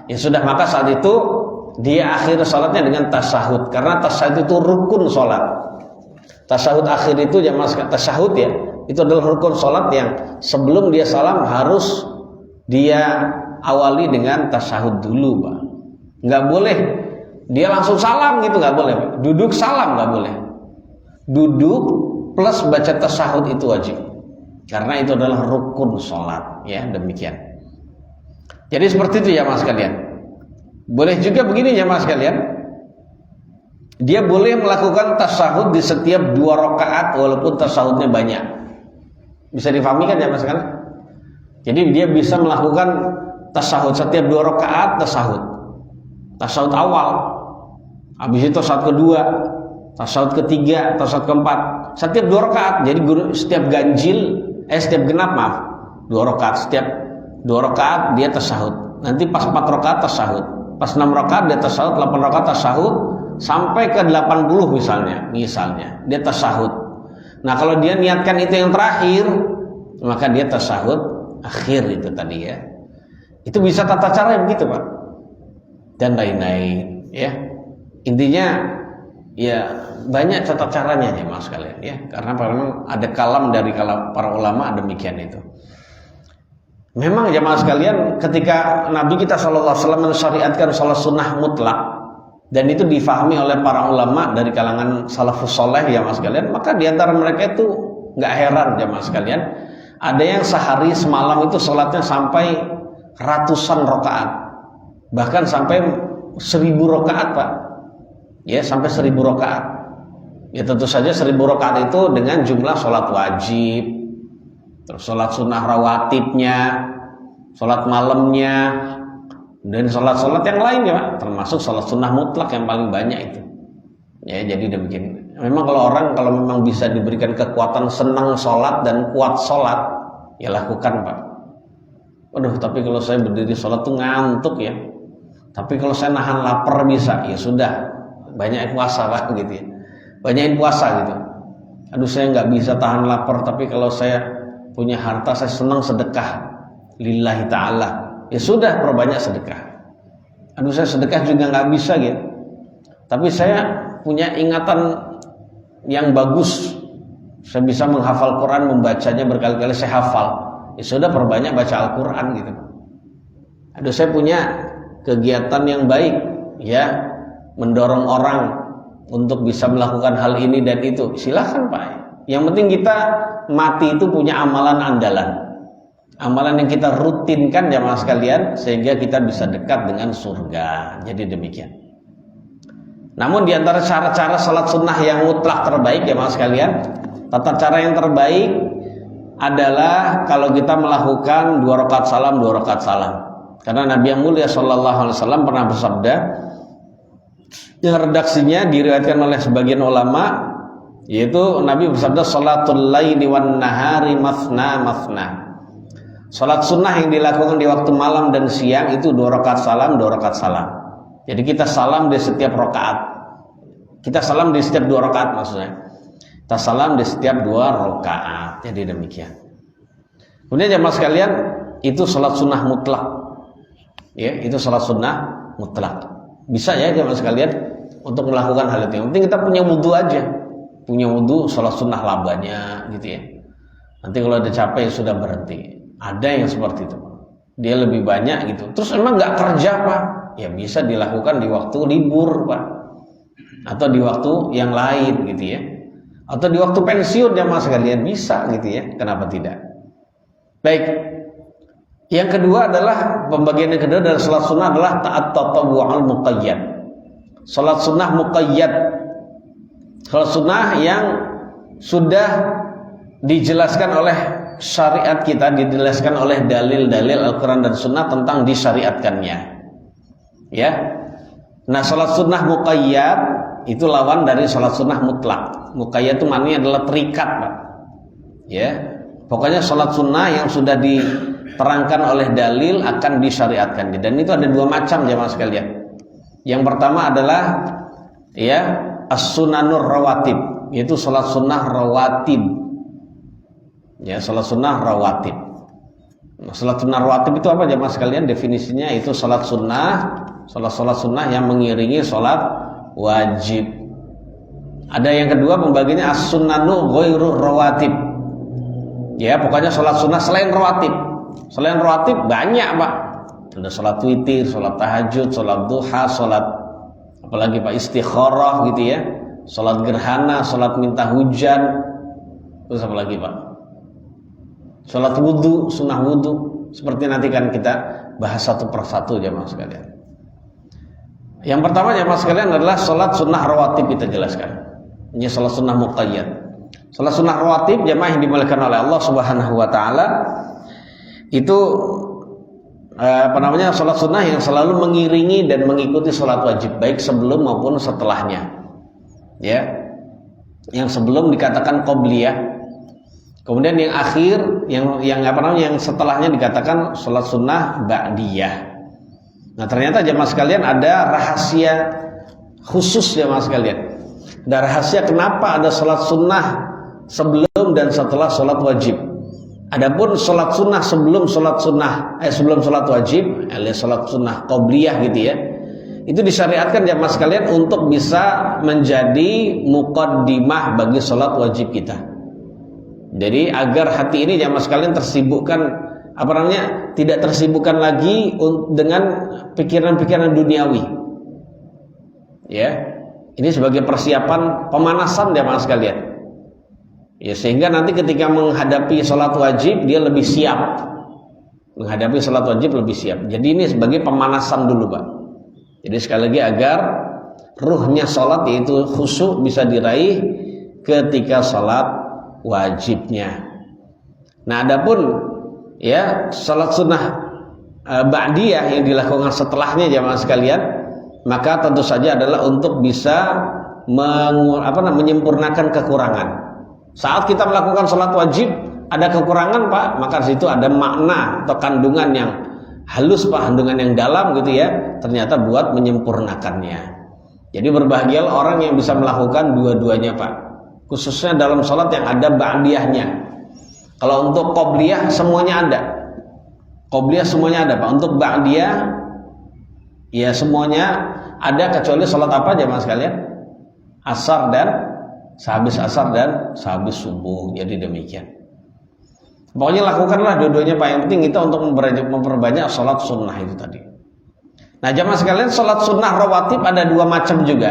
ya sudah, maka saat itu dia akhir salatnya dengan tasyahud, karena tasyahud itu rukun salat. Tasyahud akhir itu jamaah tasyahud ya, itu adalah rukun salat yang sebelum dia salam harus dia awali dengan tasyahud dulu Pak. Nggak boleh dia langsung salam gitu, nggak boleh Pak. Duduk salam nggak boleh. Duduk plus baca tasyahud itu wajib, karena itu adalah rukun salat ya, demikian. Jadi seperti itu ya Mas sekalian. Boleh juga begini ya Mas sekalian, dia boleh melakukan tasyahud di setiap 2 rakaat walaupun tasyahudnya banyak. Bisa difahami kan ya Mas sekalian? Jadi dia bisa melakukan tasyahud setiap 2 rakaat, tasyahud awal, habis itu tasyahud kedua, tasyahud ketiga, tasyahud keempat, setiap 2 rakaat. Jadi setiap setiap genap 2 rakaat, setiap 2 rakaat dia tasyahud. Nanti pas 4 rakaat tasyahud, pas 6 rakaat dia tasyahud, 8 rakaat tasyahud, sampai ke 80 misalnya dia tasyahud. Nah kalau dia niatkan itu yang terakhir, maka dia tasyahud akhir itu tadi ya. Itu bisa tata cara yang begitu Pak, dan lain-lain ya. Intinya ya banyak tata caranya ya Mas sekalian ya, karena memang ada kalam dari para ulama demikian itu. Memang jemaah sekalian, ketika Nabi kita sallallahu alaihi wasallam mensyariatkan salat sunnah mutlak, dan itu difahami oleh para ulama dari kalangan salafus soleh ya Mas sekalian, maka diantara mereka itu nggak heran jemaah sekalian, ada yang sehari semalam itu sholatnya sampai ratusan rakaat, bahkan sampai 1000 rakaat Pak ya, sampai 1000 rakaat. Ya tentu saja 1000 rakaat itu dengan jumlah sholat wajib, terus sholat sunnah rawatibnya, sholat malamnya, dan sholat-sholat yang lainnya Pak, termasuk sholat sunnah mutlak yang paling banyak itu. Ya jadi demikian. Memang kalau memang bisa diberikan kekuatan senang sholat dan kuat sholat, ya lakukan Pak. Waduh, tapi kalau saya berdiri sholat tuh ngantuk ya. Tapi kalau saya nahan lapar bisa, ya sudah, banyak puasa Pak gitu ya. Banyakin puasa gitu. Aduh saya nggak bisa tahan lapar, tapi kalau saya punya harta saya senang sedekah lillahi ta'ala. Ya sudah, perbanyak sedekah. Aduh saya sedekah juga nggak bisa gitu. Tapi saya punya ingatan yang bagus, saya bisa menghafal Quran, membacanya berkali-kali, saya hafal. Ya sudah, perbanyak baca Al-Quran gitu. Aduh saya punya kegiatan yang baik, ya, mendorong orang untuk bisa melakukan hal ini dan itu. Silahkan Pak. Yang penting kita mati itu punya amalan andalan, amalan yang kita rutinkan jamaah sekalian, sehingga kita bisa dekat dengan surga. Jadi demikian. Namun diantara cara-cara salat sunnah yang mutlak terbaik jamaah sekalian, tata cara yang terbaik adalah kalau kita melakukan 2 rakaat salam, 2 rakaat salam. Karena Nabi yang mulia sallallahu alaihi wasallam pernah bersabda, yang redaksinya diriwayatkan oleh sebagian ulama, yaitu Nabi bersabda, salatul laili wan nahari mathna mathna. Salat sunnah yang dilakukan di waktu malam dan siang itu 2 rakaat salam, 2 rakaat salam. Jadi kita salam di setiap rakaat. Kita salam di setiap 2 rakaat maksudnya. Kita salam di setiap 2 rakaat. Jadi demikian. Kemudian jamaah sekalian, itu salat sunnah mutlak. Ya, itu salat sunnah mutlak. Bisa ya jamaah sekalian untuk melakukan hal itu. Yang penting kita punya wudu aja. Punya wudu, salat sunnah labanya gitu ya. Nanti kalau ada capek sudah berhenti. Ada yang seperti itu. Dia lebih banyak gitu. Terus emang nggak kerja Pak? Ya bisa dilakukan di waktu libur Pak, atau di waktu yang lain gitu ya, atau di waktu pensiun jamaah sekalian bisa gitu ya, kenapa tidak. Baik, yang kedua adalah pembagian yang kedua dari salat sunnah adalah ta'at tatawwu'al muqayyad. Salat sunnah muqayyad, salat sunnah yang sudah dijelaskan oleh syariat kita, dijelaskan oleh dalil-dalil Al-Quran dan Sunnah tentang disyariatkannya. Ya, nah salat sunnah muqayyad itu lawan dari salat sunnah mutlak. Muqayyad itu maknanya adalah terikat Pak. Ya, pokoknya salat sunnah yang sudah diterangkan oleh dalil akan disyariatkan. Dan itu ada 2 macam jamaah sekalian. Yang pertama adalah ya as-sunanur rawatib, yaitu salat sunnah rawatib. Ya, salat sunnah rawatib. Nah, salat sunnah rawatib itu apa jamaah sekalian? Definisinya itu salat sunnah, salat sunnah yang mengiringi salat wajib. Ada yang kedua pembagiannya as-sunnanu ghairu rawatib. Ya, pokoknya salat sunnah selain rawatib. Selain rawatib banyak Pak. Ada salat witir, salat tahajud, salat duha, salat apalagi Pak istikharah gitu ya. Salat gerhana, salat minta hujan. Terus apa lagi Pak? Salat wudu, sunnah wudu. Seperti nanti kan kita bahas satu persatu jamaah sekalian. Yang pertama jamaah sekalian adalah salat sunnah rawatib, kita jelaskan. Ini salat sunnah muqayyad. Salat sunnah rawatib jamaah yang dimuliakan oleh Allah Subhanahu wa taala itu salat sunnah yang selalu mengiringi dan mengikuti salat wajib, baik sebelum maupun setelahnya. Ya. Yang sebelum dikatakan qobliyah. Kemudian yang akhir yang setelahnya dikatakan salat sunnah ba'diyah. Nah, ternyata jamaah sekalian ada rahasia khusus jamaah sekalian. Ada rahasia kenapa ada salat sunnah sebelum dan setelah salat wajib. Adapun salat sunnah sebelum salat wajib, alias salat sunnah qobliyah gitu ya. Itu disyariatkan jamaah sekalian untuk bisa menjadi muqaddimah bagi salat wajib kita. Jadi agar hati ini jamaah sekalian tersibukkan tidak tersibukkan lagi dengan pikiran-pikiran duniawi. Ya. Ini sebagai persiapan pemanasan jamaah sekalian. Ya, sehingga nanti ketika menghadapi salat wajib dia lebih siap. Menghadapi salat wajib lebih siap. Jadi ini sebagai pemanasan dulu, Pak. Jadi sekali lagi agar ruhnya sholat, yaitu khusyuk, bisa diraih ketika sholat wajibnya. Nah, adapun ya sholat sunnah ba'diyah yang dilakukan setelahnya jamaah sekalian, maka tentu saja adalah untuk bisa menyempurnakan kekurangan. Saat kita melakukan sholat wajib ada kekurangan Pak, maka di situ ada makna atau kandungan yang halus Pak, kandungan yang dalam gitu ya, ternyata buat menyempurnakannya. Jadi berbahagialah orang yang bisa melakukan dua-duanya Pak, khususnya dalam sholat yang ada ba'diyahnya. Kalau untuk qobliyah semuanya ada, qobliyah semuanya ada Pak. Untuk ba'diyah ya semuanya ada, kecuali sholat apa jemaah sekalian? Asar dan sehabis asar dan sehabis subuh. Jadi demikian. Pokoknya lakukanlah dua-duanya Pak. Yang penting kita untuk memperbanyak sholat sunnah itu tadi. Nah jemaah sekalian, sholat sunnah rawatib ada dua macam juga.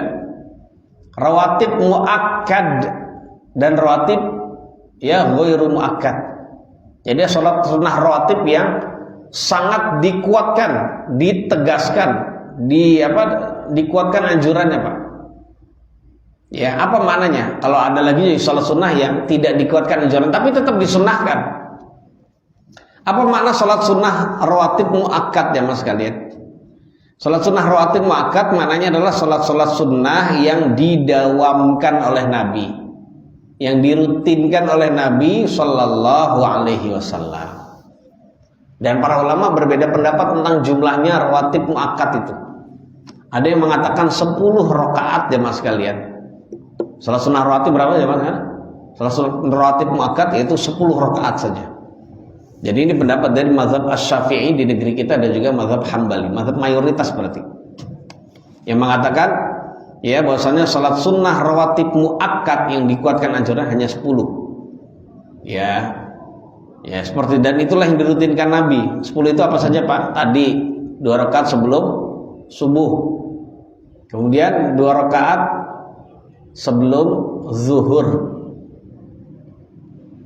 Rawatib muakkad dan rawatib ya ghairu muakkad. Jadi sholat sunnah rawatib yang sangat dikuatkan, ditegaskan, dikuatkan anjurannya Pak. Ya, apa maknanya? Kalau ada lagi sholat sunnah yang tidak dikuatkan anjuran tapi tetap disunnahkan. Apa makna sholat sunnah rawatib muakkad ya mas kalian? Sholat sunnah rawatib muakkad maknanya adalah sholat sunnah yang didawamkan oleh Nabi, yang dirutinkan oleh Nabi Shallallahu Alaihi Wasallam. Dan para ulama berbeda pendapat tentang jumlahnya rawatib muakkad itu. Ada yang mengatakan 10 rakaat ya mas kalian. Sholat sunnah rawatib berapa ya mas? Sholat sunnah rawatib muakkad yaitu 10 rakaat saja. Jadi ini pendapat dari mazhab Asy-Syafi'i di negeri kita dan juga mazhab Hambali, mazhab mayoritas berarti, yang mengatakan ya bahwasanya salat sunnah rawatib muakkad yang dikuatkan anjuran hanya 10. Ya seperti, dan itulah yang dirutinkan Nabi. 10 itu apa saja Pak? Tadi 2 rakaat sebelum subuh, kemudian 2 rakaat sebelum zuhur,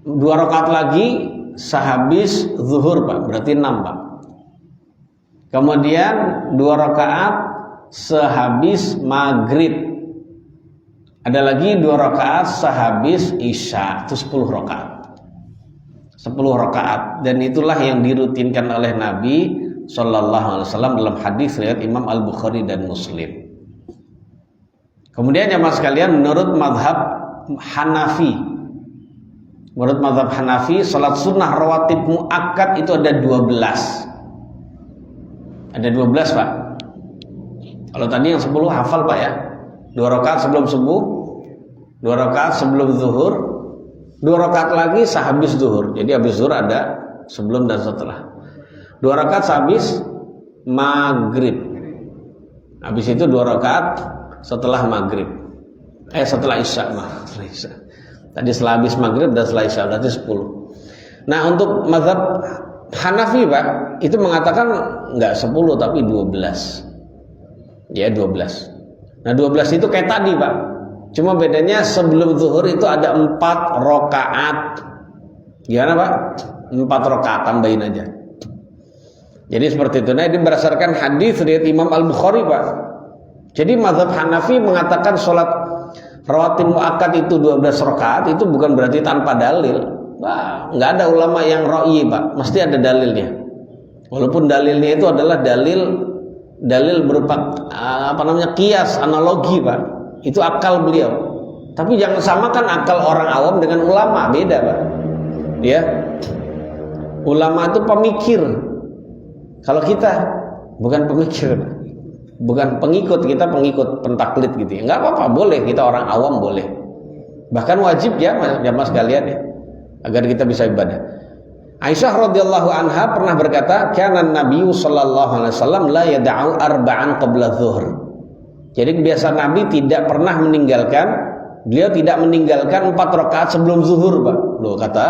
2 rakaat lagi sehabis zuhur Pak, berarti 6 Pak. Kemudian 2 rakaat sehabis maghrib. Ada lagi 2 rakaat sehabis isya, itu 10 rakaat. 10 rakaat, dan itulah yang dirutinkan oleh Nabi Shallallahu Alaihi Wasallam dalam hadis riwayat Imam Al-Bukhari dan Muslim. Kemudian ya mas sekalian, menurut mazhab Hanafi, salat sunnah rawatib muakkad itu ada 12. Ada 12 Pak. Kalau tadi yang 10 hafal Pak ya. 2 rakaat sebelum subuh, 2 rakaat sebelum zuhur, 2 rakaat lagi sehabis zuhur. Jadi habis zuhur ada sebelum dan setelah. 2 rakaat sehabis maghrib. Habis itu 2 rakaat setelah maghrib. Setelah isya. Tadi setelah habis maghrib dan setelah isya, berarti 10. Nah untuk mazhab Hanafi Pak, itu mengatakan enggak 10 tapi 12. Ya 12. Nah 12 itu kayak tadi Pak, cuma bedanya sebelum zuhur itu ada 4 rakaat. Gimana Pak? 4 rakaat, tambahin aja. Jadi seperti itu. Nah ini berdasarkan hadis riwayat Imam Al-Bukhari Pak. Jadi mazhab Hanafi mengatakan sholat rawatib muakkad itu 12 rakaat itu bukan berarti tanpa dalil. Wah, nggak ada ulama yang ra'yi Pak, mesti ada dalilnya. Walaupun dalilnya itu adalah dalil berupa qiyas, analogi Pak. Itu akal beliau. Tapi jangan samakan akal orang awam dengan ulama, beda Pak. Ya. Ulama itu pemikir. Kalau kita bukan pemikir Pak. Bukan pengikut, kita pengikut pentaklid gitu ya. Nggak apa-apa, boleh, kita orang awam boleh. Bahkan wajib ya jamaah sekalian ya, agar kita bisa ibadah. Aisyah radhiyallahu anha pernah berkata, "Kana Nabi sallallahu alaihi wasallam la yad'u arba'an qabla zuhur." Jadi kebiasaan Nabi tidak pernah meninggalkan, beliau tidak meninggalkan 4 rakaat sebelum zuhur, Pak. Loh, kata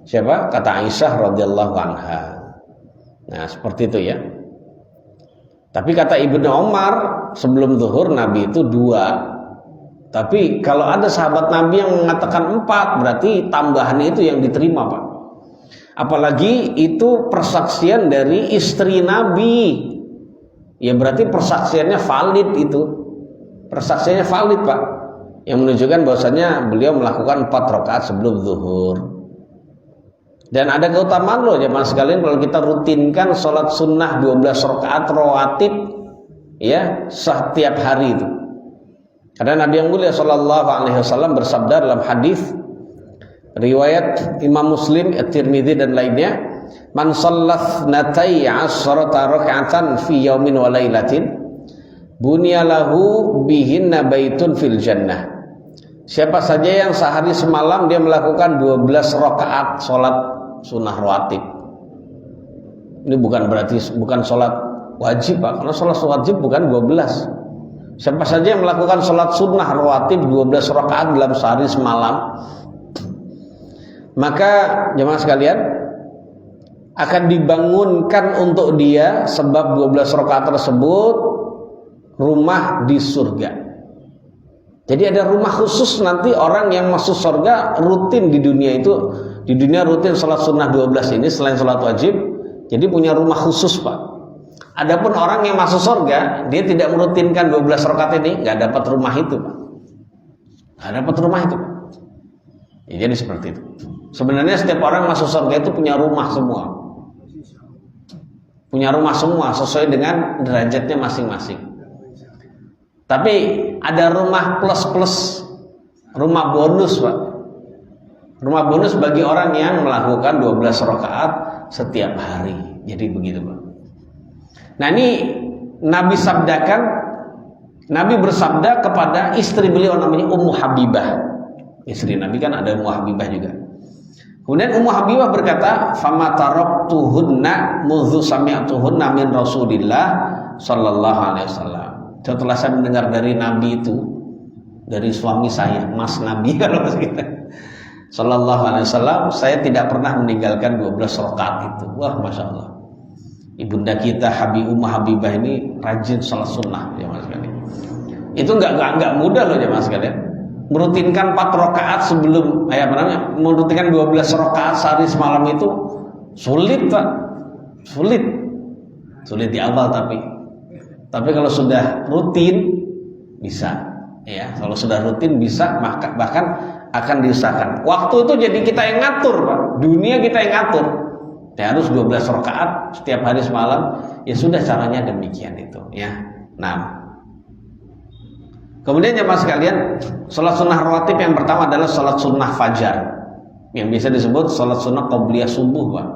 siapa? Kata Aisyah radhiyallahu anha. Nah, seperti itu ya. Tapi kata Ibnu Umar, sebelum zuhur Nabi itu 2. Tapi kalau ada sahabat Nabi yang mengatakan 4, berarti tambahan itu yang diterima Pak. Apalagi itu persaksian dari istri Nabi. Ya berarti persaksiannya valid itu. persaksiannya valid Pak, yang menunjukkan bahwasannya beliau melakukan 4 rakaat sebelum zuhur. Dan ada keutamaan loh jemaah sekalian kalau kita rutinkan sholat sunnah 12 rakaat rawatib ya setiap hari itu. Karena Nabi yang mulia sallallahu alaihi wasallam bersabda dalam hadis riwayat Imam Muslim, At-Tirmidzi dan lainnya, man shallat natai asyrata raka'atan fi yaumin wa lailatin bunyalahu bihinna baitun fil jannah. Siapa saja yang sehari semalam dia melakukan 12 rakaat salat sunnah rawatib. Ini bukan salat wajib Pak, karena salat wajib bukan 12. Siapa saja yang melakukan salat sunnah rawatib 12 rakaat dalam sehari semalam, maka jemaah sekalian akan dibangunkan untuk dia sebab 12 rakaat tersebut rumah di surga. Jadi ada rumah khusus nanti orang yang masuk surga rutin di dunia itu. Di dunia rutin salat sunnah 12 ini selain salat wajib, jadi punya rumah khusus Pak. Adapun orang yang masuk surga, dia tidak merutinkan 12 rakaat ini, nggak dapat rumah itu Pak. Nggak dapat rumah itu Pak. Ya, jadi seperti itu. Sebenarnya setiap orang masuk surga itu punya rumah semua. Punya rumah semua sesuai dengan derajatnya masing-masing. Tapi ada rumah plus, rumah bonus Pak. Rumah bonus bagi orang yang melakukan 12 rakaat setiap hari. Jadi begitu Pak. Nah ini Nabi sabdakan, Nabi bersabda kepada istri beliau namanya Ummu Habibah. Istri Nabi kan ada Ummu Habibah juga. Kemudian Ummu Habibah berkata, "Fama taraktuhunna mudzu sami'tuhunna min Rasulillah sallallahu alaihi wasallam." Setelah saya mendengar dari Nabi itu, dari suami saya, Mas Nabi kalau kita sallallahu alaihi wasallam, saya tidak pernah meninggalkan 12 rakaat itu. Wah, Masya Allah. Ibunda kita Ummu Habibah ini rajin salat sunnah jemaah sekalian. Itu enggak mudah loh jemaah sekalian. Merutinkan 4 rakaat sebelum merutinkan 12 rakaat sehari semalam itu sulit Pak. Sulit di awal tapi kalau sudah rutin bisa ya. Kalau sudah rutin bisa, maka bahkan akan diusahakan. Waktu itu jadi kita yang ngatur Pak. Dunia kita yang ngatur. Ya, harus 12 rakaat setiap hari semalam. Ya sudah, caranya demikian itu ya. Nah, kemudian jemaah sekalian, salat sunnah rawatib yang pertama adalah salat sunnah fajar, yang bisa disebut salat sunnah qobliyah subuh Pak.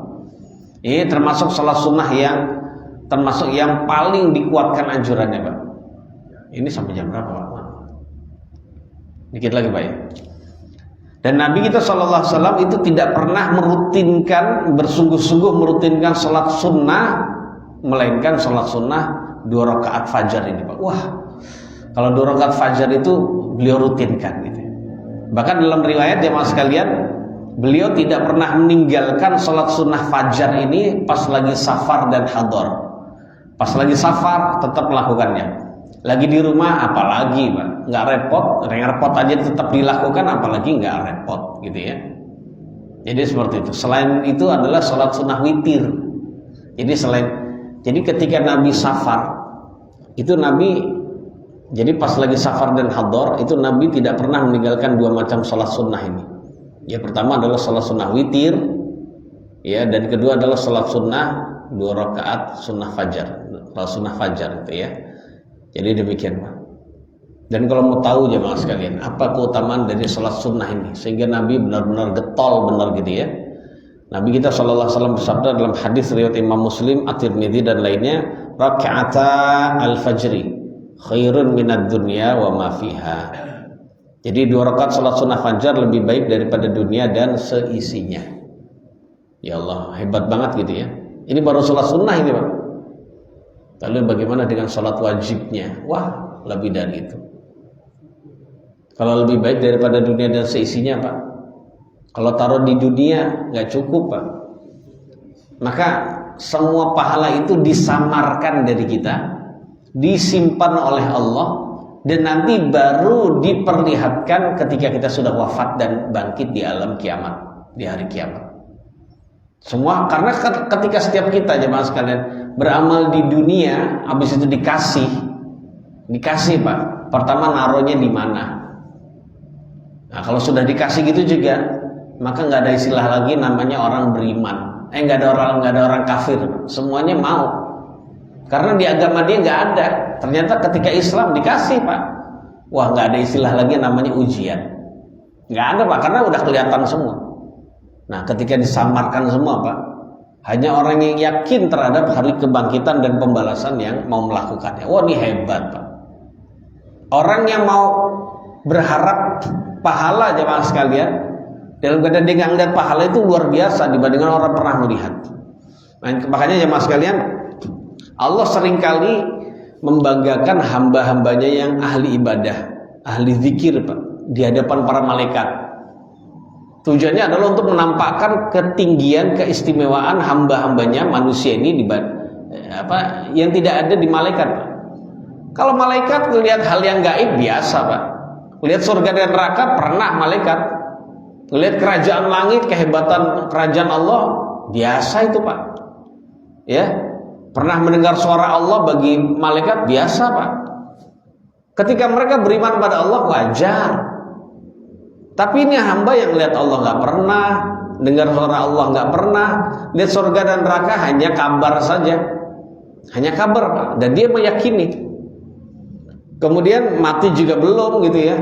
Ini termasuk salat sunnah yang paling dikuatkan anjurannya Pak. Ini sampai jam berapa Pak? Dikit lagi Pak ya. Dan Nabi kita sallallahu alaihi wasallam itu tidak pernah bersungguh-sungguh merutinkan salat sunnah melainkan salat sunnah 2 rakaat fajar ini Pak. Wah, kalau 2 rakaat fajar itu beliau rutinkan gitu. Bahkan dalam riwayat jemaah sekalian, beliau tidak pernah meninggalkan salat sunnah fajar ini pas lagi safar dan hadar. Pas lagi safar tetap melakukannya. Lagi di rumah apalagi Pak, nggak repot aja tetap dilakukan, apalagi nggak repot gitu ya. Jadi seperti itu. Selain itu adalah sholat sunnah witir. Jadi ketika Nabi safar itu jadi pas lagi safar dan hadar itu Nabi tidak pernah meninggalkan 2 macam sholat sunnah ini. Ya, pertama adalah sholat sunnah witir ya, dan kedua adalah sholat sunnah 2 rakaat sunnah fajar. Sholat sunnah fajar itu ya. Jadi demikian Pak. Dan kalau mau tahu jemaah sekalian, apa keutamaan dari sholat sunnah ini sehingga Nabi benar-benar getol benar gitu ya. Nabi kita sallallahu alaihi wasallam bersabda dalam hadis riwayat Imam Muslim, At-Tirmidzi dan lainnya, "Raka'ata al-fajri khairun minad dunya wa ma fiha." Jadi 2 rakaat salat sunnah fajar lebih baik daripada dunia dan seisinya. Ya Allah, hebat banget gitu ya. Ini baru salat sunnah ini Pak. Lalu bagaimana dengan salat wajibnya? Wah, lebih dari itu. Kalau lebih baik daripada dunia dan seisinya Pak. Kalau taruh di dunia nggak cukup Pak. Maka semua pahala itu disamarkan dari kita, disimpan oleh Allah, dan nanti baru diperlihatkan ketika kita sudah wafat dan bangkit di alam kiamat, di hari kiamat. Semua karena ketika setiap kita jemaah sekalian beramal di dunia, habis itu dikasih Dikasih Pak. Pertama naruhnya di mana? Nah kalau sudah dikasih gitu juga, maka nggak ada istilah lagi namanya orang beriman. Nggak ada orang kafir. Semuanya mau. Karena di agama dia nggak ada. Ternyata ketika Islam dikasih Pak, wah nggak ada istilah lagi namanya ujian. Nggak ada Pak, karena udah kelihatan semua. Nah ketika disamarkan semua Pak, hanya orang yang yakin terhadap hari kebangkitan dan pembalasan yang mau melakukannya. Wah ini hebat Pak. Orang yang mau berharap pahala jemaah sekalian, dalam keadaan dia nggak ngeliat pahala itu luar biasa dibandingkan orang pernah melihat. Nah, makanya jemaah sekalian, Allah seringkali membanggakan hamba-hambanya yang ahli ibadah, ahli zikir Pak, di hadapan para malaikat. Tujuannya adalah untuk menampakkan ketinggian, keistimewaan hamba-hambanya manusia ini yang tidak ada di malaikat Pak. Kalau malaikat melihat hal yang gaib biasa Pak. Lihat surga dan neraka pernah malaikat. Lihat kerajaan langit, kehebatan kerajaan Allah biasa itu Pak. Ya, pernah mendengar suara Allah bagi malaikat biasa Pak. Ketika mereka beriman pada Allah wajar. Tapi ini hamba yang lihat Allah nggak pernah, dengar suara Allah nggak pernah, lihat surga dan neraka hanya kabar saja, hanya kabar Pak. Dan dia meyakini. Kemudian mati juga belum gitu ya.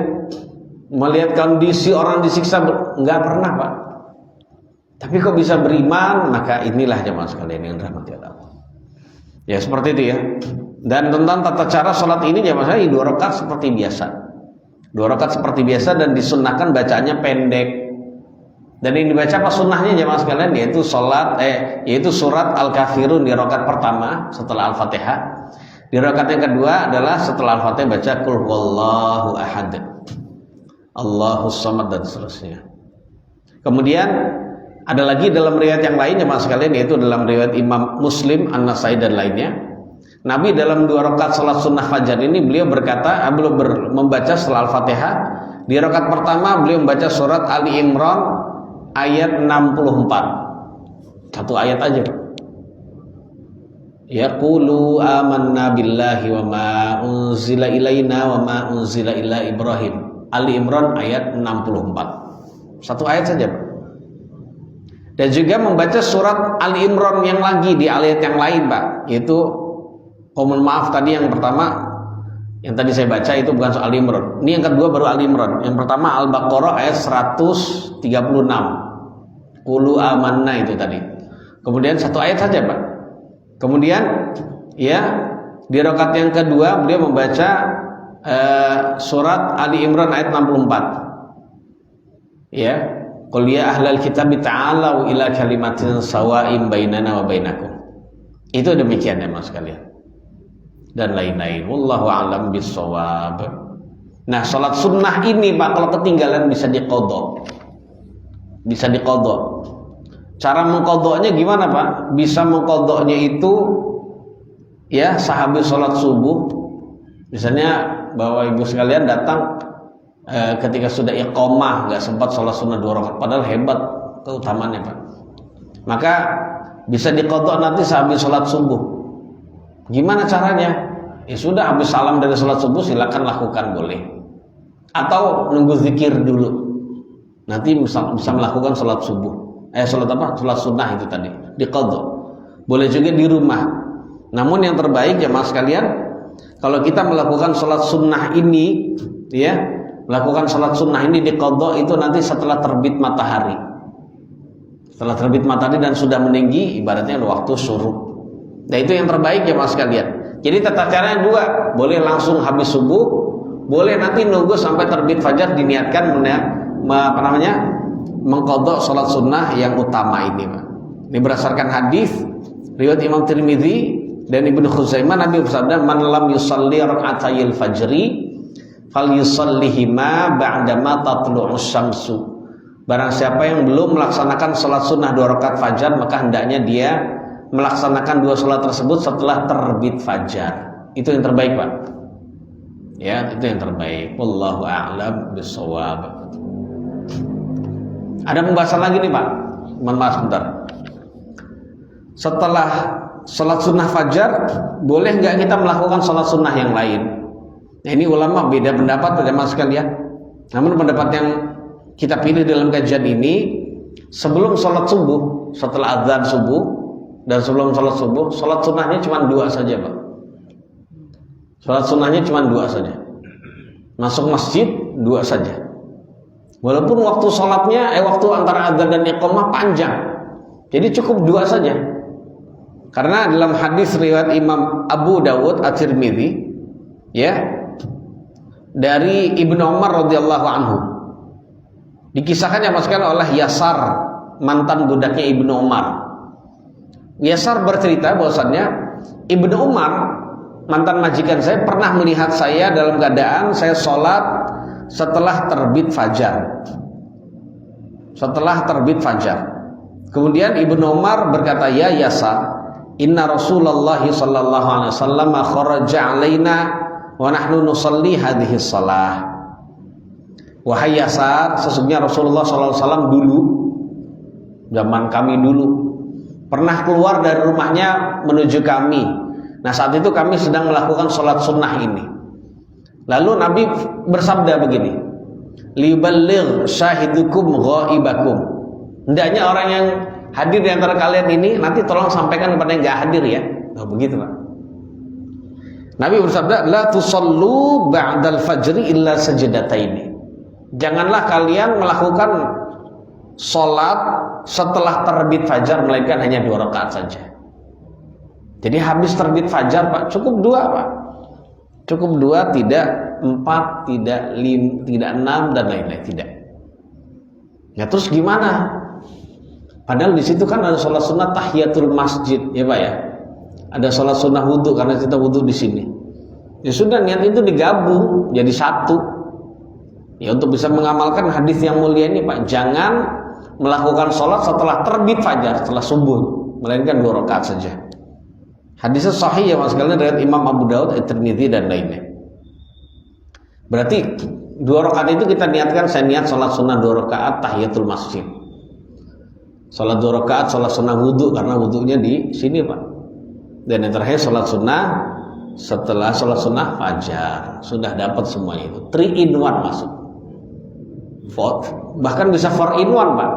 Melihat kondisi orang disiksa nggak pernah Pak. Tapi kok bisa beriman? Maka inilah jemaah sekalian yang dirahmati Allah. Ya seperti itu ya. Dan tentang tata cara sholat ini jemaah sekalian 2 rakaat seperti biasa. 2 rakaat seperti biasa dan disunnahkan bacaannya pendek. Dan ini dibaca apa sunnahnya jemaah sekalian, yaitu yaitu surat Al-Kafirun di rakaat pertama setelah Al-Fatihah. Di rakaat yang kedua adalah setelah Al-Fatihah baca Qul huwallahu ahad, Allahus samad dan seterusnya. Kemudian ada lagi dalam riwayat yang lain jemaah sekalian, yaitu dalam riwayat Imam Muslim, An-Nasai dan lainnya. Nabi dalam 2 rakaat salat sunnah fajar ini beliau berkata, membaca setelah Al-Fatihah. Di rakaat pertama beliau membaca surat Ali Imran ayat 64. Satu ayat aja. Yaqulu amanna billahi wa ma unzila ilaina wa ma unzila ila Ibrahim. Ali Imran ayat 64. Satu ayat saja Pak. Dan juga membaca surat Ali Imran yang lagi di ayat yang lain Pak, yaitu mohon maaf tadi yang pertama yang tadi saya baca itu bukan soal Ali Imran. Ini yang kedua baru Ali Imran. Yang pertama Al-Baqarah ayat 136. Qulu amanna itu tadi. Kemudian satu ayat saja Pak. Kemudian ya di rakaat yang kedua beliau membaca surat Ali Imran ayat 64. Ya, qul ya ahlal kitab ta'alu ila kalimatin sawa'in bainana wa bainakum. Itu demikian ya Mas sekalian. Dan lain-lain. Wallahu a'lam bissawab. Nah, salat sunnah ini Pak kalau ketinggalan bisa diqadha. Bisa diqadha. Cara mengqadhanya gimana Pak? Bisa mengqadhanya itu ya sahabat sholat subuh. Misalnya Bapak Ibu sekalian datang ketika sudah iqamah nggak sempat sholat sunnah 2 rakaat, padahal hebat keutamaannya Pak. Maka bisa diqadha nanti sahabat sholat subuh. Gimana caranya? Ya sudah habis salam dari sholat subuh silakan lakukan boleh. Atau nunggu zikir dulu. Nanti bisa melakukan sholat subuh. Sholat apa? Sholat sunnah itu tadi diqadha. Boleh juga di rumah. Namun yang terbaik jemaah sekalian, kalau kita melakukan sholat sunnah ini, ya, melakukan sholat sunnah ini diqadha itu nanti setelah terbit matahari. Setelah terbit matahari dan sudah meninggi, ibaratnya waktu syuruk. Nah itu yang terbaik jemaah sekalian. Jadi tata caranya 2, boleh langsung habis subuh, boleh nanti nunggu sampai terbit fajar diniatkan mengqadha sholat sunnah yang utama ini Pak. Ini berdasarkan hadis riwayat Imam Tirmidzi dan Ibnu Khuzaimah, Nabi bersabda, "Man lam yusalli rak'atayil fajri falyusallihima ba'dama tatlu'us syamsu." Barang siapa yang belum melaksanakan sholat sunnah 2 rakaat fajar, maka hendaknya dia melaksanakan 2 sholat tersebut setelah terbit fajar. Itu yang terbaik Pak. Ya, itu yang terbaik. Wallahu a'lam bishawab. Ada pembahasan lagi nih Pak. Mohon maaf sebentar. Setelah sholat sunnah fajar, boleh nggak kita melakukan sholat sunnah yang lain? Nah, ini ulama beda pendapat pada mas sekalian. Namun pendapat yang kita pilih dalam kajian ini, sebelum sholat subuh, setelah azan subuh dan sebelum sholat subuh, sholat sunnahnya cuma 2 saja, Pak. Sholat sunnahnya cuma 2 saja. Masuk masjid 2 saja. Walaupun waktu sholatnya, waktu antara azan dan iqamah panjang, jadi cukup 2 saja. Karena dalam hadis riwayat Imam Abu Dawud At-Tirmidzi, ya, dari Ibnu Umar radhiyallahu anhu, dikisahkan yang masukkan oleh Yasar, mantan budaknya Ibnu Umar. Yasar bercerita bahwasannya Ibnu Umar, mantan majikan saya, pernah melihat saya dalam keadaan saya sholat setelah terbit fajar. Setelah terbit fajar. Kemudian Ibnu Umar berkata, "Ya Yasar, inna Rasulullah sallallahu alaihi wasallam kharaja alaina wa nahnu nusalli hadhihi shalah." Wahai Yasar, sesungguhnya Rasulullah sallallahu alaihi wasallam dulu, zaman kami dulu, pernah keluar dari rumahnya menuju kami. Nah, saat itu kami sedang melakukan sholat sunnah ini. Lalu Nabi bersabda begini, "Liballigh syahidukum ghaibakum." Hendaknya orang yang hadir di antara kalian ini nanti tolong sampaikan kepada yang enggak hadir ya. Nah, begitu, Pak. Nabi bersabda, "La tusallu ba'dal fajri illa sajdataini." Janganlah kalian melakukan sholat setelah terbit fajar melainkan hanya 2 rakaat saja. Jadi habis terbit fajar, Pak, cukup 2, Pak. Cukup 2, tidak 4, tidak 5, tidak 6 dan lain-lain, tidak. Ya terus gimana? Padahal di situ kan ada sholat sunnah tahiyatul masjid, ya Pak ya. Ada sholat sunnah wudhu karena kita wudhu di sini. Ya sudah, niat itu digabung jadi satu. Ya untuk bisa mengamalkan hadis yang mulia ini, Pak, jangan melakukan sholat setelah terbit fajar, setelah subuh, melainkan 2 rakaat saja. Hadisnya sahih ya mas sekalian, dari Imam Abu Dawud, At-Tirmidzi dan lainnya. Berarti 2 rakaat itu kita niatkan, saya niat sholat sunnah 2 rakaat tahiyatul masjid. Sholat 2 rakaat sholat sunnah wudhu karena wudhunya di sini, Pak. Dan yang terakhir sholat sunnah setelah sholat sunnah fajar. Sudah dapat semuanya itu. 3 in 1 masuk. Bahkan bisa 4 in 1, Pak.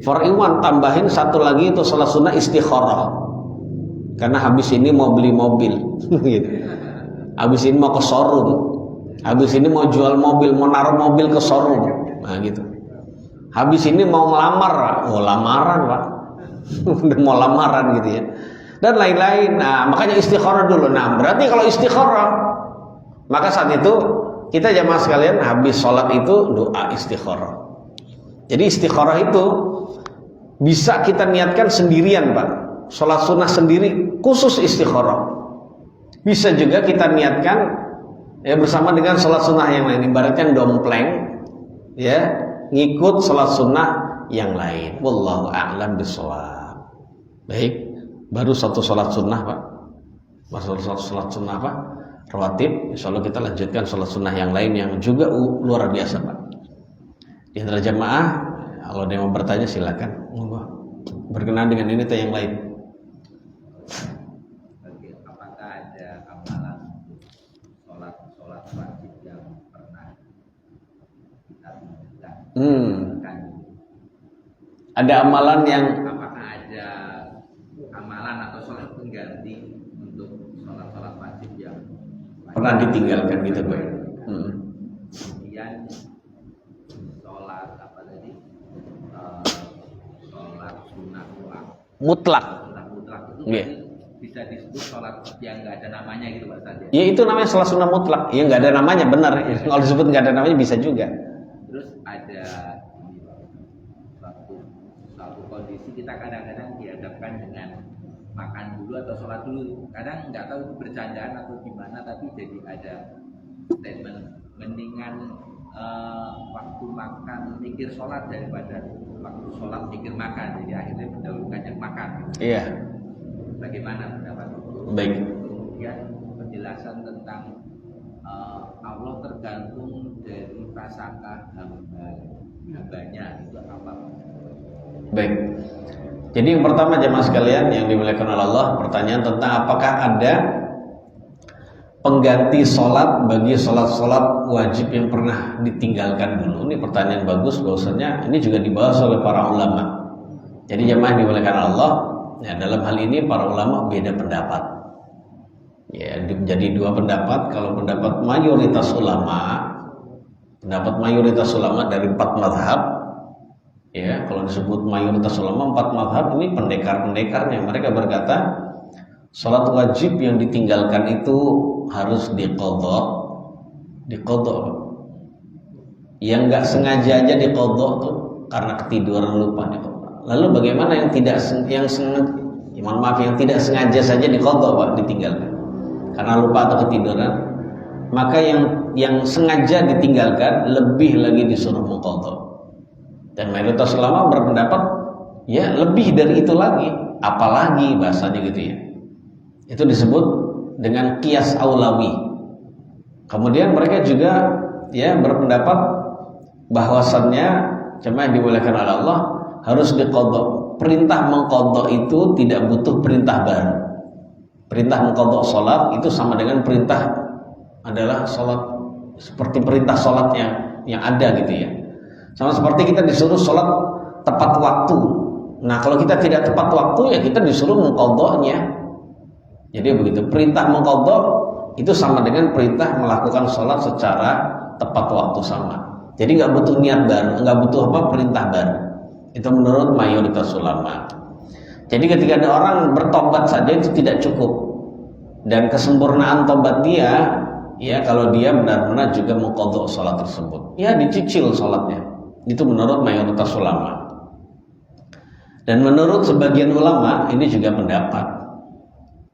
4 in 1 tambahin satu lagi itu sholat sunnah istikharah. Karena habis ini mau beli mobil, gitu. Habis ini mau ke showroom, habis ini mau jual mobil, mau naruh mobil ke showroom, nah gitu. Habis ini mau ngelamar, oh lamaran, Pak. Udah mau lamaran gitu ya. Dan lain-lain. Nah, makanya istikharah dulu. Nah, berarti kalau istikharah, maka saat itu kita jamaah sekalian habis sholat itu doa istikharah. Jadi istikharah itu bisa kita niatkan sendirian, Pak. Sholat sunnah sendiri khusus istikharah. Bisa juga kita niatkan ya bersama dengan sholat sunnah yang lain. Ibaratnya dompleng, ya ngikut sholat sunnah yang lain. Wallahu a'lam bishawab. Baik, baru 1 sholat sunnah, Pak. Baru 1 sholat sunnah, Pak. Rawatib. Insyaallah kita lanjutkan sholat sunnah yang lain yang juga luar biasa, Pak. Di antara jamaah, kalau ada yang mau bertanya silakan. Berkenaan dengan ini atau yang lain. Oke, apakah ada amalan sholat wajib yang pernah kita tinggalkan? Ada amalan yang apakah ada amalan atau sholat pengganti untuk sholat wajib yang pernah ditinggalkan gitu, Pak? Kemudian sholat apa tadi? Sholat sunnah mutlak. Itu bisa disebut sholat yang nggak ada namanya gitu, Pak Ustaz. Ya itu namanya sholat sunnah mutlak. Ya nggak ada namanya, benar. Kalau disebut nggak ada namanya bisa juga. Terus ada suatu kondisi kita kadang-kadang dihadapkan dengan makan dulu atau sholat dulu. Kadang nggak tahu bercandaan atau gimana, tapi jadi ada statement mendingan waktu makan mikir sholat daripada waktu sholat mikir makan. Jadi akhirnya mendahulukan yang makan. Iya. Bagaimana pendapat itu? Baik. Kemudian penjelasan tentang Allah tergantung dari prasangka hambanya itu apa? Baik. Jadi yang pertama jemaah sekalian yang dimuliakan oleh Allah, pertanyaan tentang apakah ada pengganti sholat bagi sholat-sholat wajib yang pernah ditinggalkan dulu. Ini pertanyaan bagus, bahwasanya ini juga dibahas oleh para ulama. Jadi jemaah dimuliakan Allah, ya, dalam hal ini para ulama beda pendapat. Ya, menjadi dua pendapat. Kalau pendapat mayoritas ulama dari 4 mazhab, ya, kalau disebut mayoritas ulama 4 mazhab, ini pendekar-pendekarnya. Mereka berkata sholat wajib yang ditinggalkan itu harus diqadha. Yang nggak sengaja aja diqadha tuh karena ketiduran, lupa diqadha. Lalu bagaimana yang tidak sengaja saja diqadha, Pak, ditinggalkan karena lupa atau ketiduran? Maka yang sengaja ditinggalkan lebih lagi disuruh mengqadha. Dan mayoritas ulama berpendapat ya lebih dari itu lagi, apalagi bahasanya gitu ya. Itu disebut dengan qiyas aulawi. Kemudian mereka juga ya berpendapat bahwasannya jemaah yang dimuliakan oleh Allah harus diqadha. Perintah mengqadha itu tidak butuh perintah baru. Perintah mengqadha salat itu sama dengan perintah adalah salat, seperti perintah salat yang ada gitu ya. Sama seperti kita disuruh salat tepat waktu. Nah, kalau kita tidak tepat waktu ya kita disuruh mengqadhanya. Jadi begitu, perintah mengqadha itu sama dengan perintah melakukan sholat secara tepat waktu sama. Jadi nggak butuh niat baru, nggak butuh perintah baru. Itu menurut mayoritas ulama. Jadi ketika ada orang bertobat saja itu tidak cukup. Dan kesempurnaan tobat dia, ya kalau dia benar-benar juga mengqadha sholat tersebut, ya dicicil sholatnya. Itu menurut mayoritas ulama. Dan menurut sebagian ulama ini juga pendapat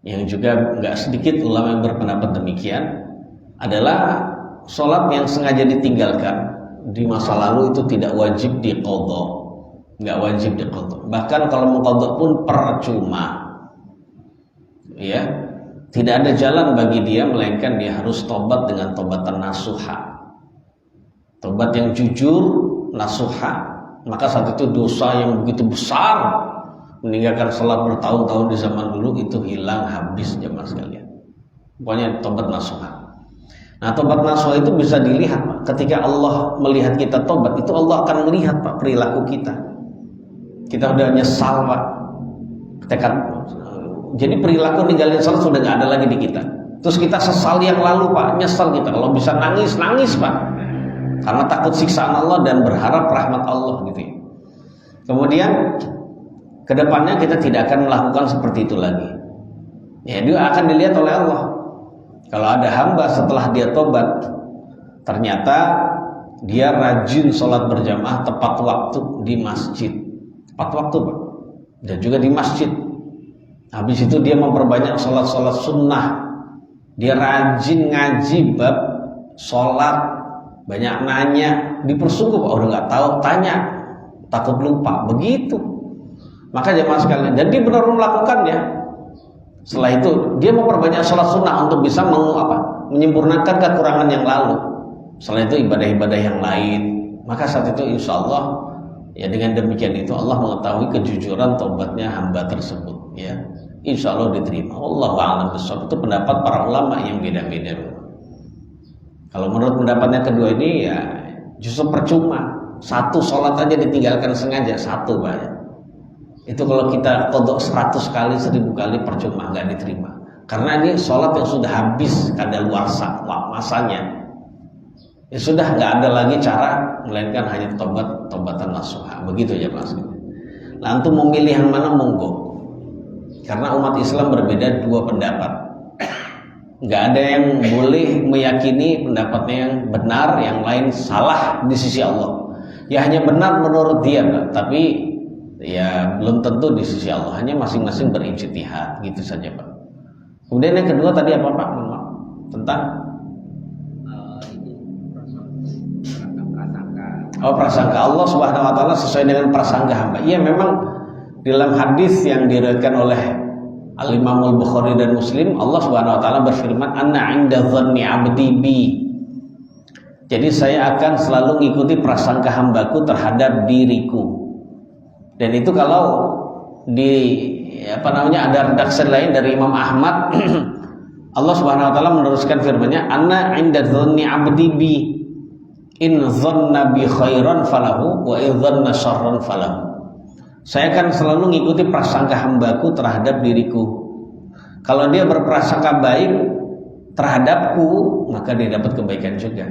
yang juga nggak sedikit ulama yang berpendapat demikian adalah sholat yang sengaja ditinggalkan di masa lalu itu tidak wajib diqadha, nggak wajib diqadha. Bahkan kalau mengqadha pun percuma, ya tidak ada jalan bagi dia melainkan dia harus tobat dengan tobatan nasuha, tobat yang jujur nasuha. Maka saat itu dosa yang begitu besar meninggalkan sholat bertahun-tahun di zaman dulu itu hilang habis jemaah sekalian. Pokoknya tobat nasuha. Nah, tobat nasuha itu bisa dilihat, Pak. Ketika Allah melihat kita tobat, itu Allah akan melihat, Pak, perilaku kita. Kita udah nyesal, Pak. Jadi perilaku ninggalin sholat sudah nggak ada lagi di kita. Terus kita sesal yang lalu, Pak. Nyesal kita. Kalau bisa nangis, Pak. Karena takut siksaan Allah dan berharap rahmat Allah gitu ya. Kemudian kedepannya kita tidak akan melakukan seperti itu lagi. Ya, dia akan dilihat oleh Allah. Kalau ada hamba setelah dia tobat, ternyata dia rajin sholat berjamaah tepat waktu di masjid, tepat waktu, Pak, dan juga di masjid. Habis itu dia memperbanyak sholat-sholat sunnah. Dia rajin ngaji bab sholat, banyak nanya, dipersungguh, Pak, udah nggak tahu, tanya, takut lupa, begitu. Maka jemaah sekalian, dan dia benar-benar melakukannya. Setelah itu dia memperbanyak sholat sunnah untuk bisa menyempurnakan kekurangan yang lalu. Setelah itu ibadah-ibadah yang lain. Maka saat itu insya Allah ya dengan demikian itu Allah mengetahui kejujuran tobatnya hamba tersebut. Ya, insya Allah diterima. Wallahu a'lam bishawab. Itu pendapat para ulama yang beda-beda. Kalau menurut pendapatnya kedua ini ya justru percuma. Satu sholat aja ditinggalkan sengaja, satu banyak. Itu kalau kita qadha 100 kali, 1000 kali percuma, nggak diterima. Karena ini sholat yang sudah habis kadaluarsa masanya. Ya sudah nggak ada lagi cara melainkan hanya tobatan nasuha. Begitu ya Mas. Nah, untuk memilih yang mana monggo. Karena umat Islam berbeda dua pendapat. Nggak ada yang boleh meyakini pendapatnya yang benar, yang lain salah di sisi Allah. Ya hanya benar menurut dia, Pak, tapi ya belum tentu di sisi Allah. Hanya masing-masing berijtihad, gitu saja, Pak. Kemudian yang kedua tadi apa, Pak? Tentang prasangka. Allah Subhanahu wa taala sesuai dengan prasangka hamba. Iya, memang dalam hadis yang diriwayatkan oleh Al-Imam Al-Bukhari dan Muslim, Allah Subhanahu wa taala berfirman, "Anna 'inda dhanni 'abdi bi." Jadi saya akan selalu mengikuti prasangka hambaku terhadap diriku. Dan itu kalau di ada redaksi lain dari Imam Ahmad Allah Subhanahu wa taala meneruskan firman-Nya, "Ana 'inda dzanni 'abdi bi, in dzanna bi khairan falahu wa in dzanna syarran falahu." Saya akan selalu mengikuti prasangka hambaku terhadap diriku. Kalau dia berprasangka baik terhadapku, maka dia dapat kebaikan juga.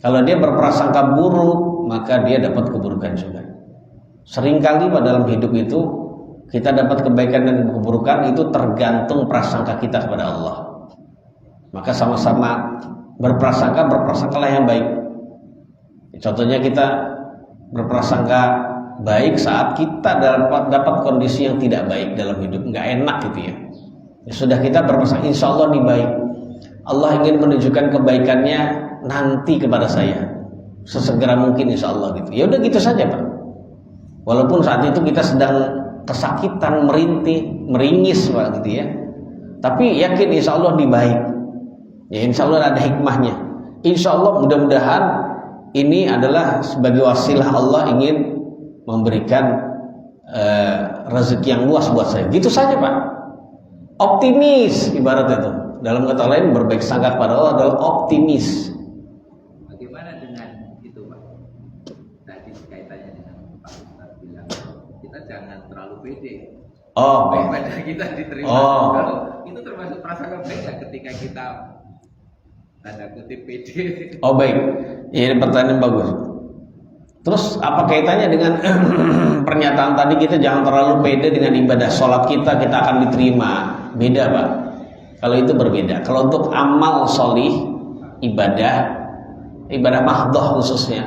Kalau dia berprasangka buruk, maka dia dapat keburukan juga. Seringkali pada dalam hidup itu kita dapat kebaikan dan keburukan itu tergantung prasangka kita kepada Allah. Maka sama-sama berprasangkalah yang baik. Contohnya kita berprasangka baik saat kita dapat kondisi yang tidak baik dalam hidup, nggak enak gitu ya. Ya sudah, kita berprasangka insya Allah ini baik. Allah ingin menunjukkan kebaikannya nanti kepada saya sesegera mungkin insya Allah gitu. Ya udah gitu saja Pak. Walaupun saat itu kita sedang kesakitan, merintih, meringis Pak gitu ya. Tapi yakin insya Allah ini baik. Ya insya Allah ada hikmahnya. Insya Allah mudah-mudahan ini adalah sebagai wasilah Allah ingin memberikan rezeki yang luas buat saya. Gitu saja Pak. Optimis ibaratnya itu. Dalam kata lain, berbaik sangka kepada Allah adalah optimis. Bagaimana dengan itu Pak? Tadi kaitannya dengan Pak Ustaz bilang kita jangan terlalu pede. Oh, baik. Pada kita diterima. Oh. Kalau itu termasuk prasangka baik ketika kita tanda kutip pede. Oh baik. Ini pertanyaan bagus. Terus apa kaitannya dengan pernyataan tadi kita jangan terlalu pede dengan ibadah sholat kita akan diterima? Beda Pak. Kalau itu berbeda. Kalau untuk amal sholih, ibadah mahdoh khususnya,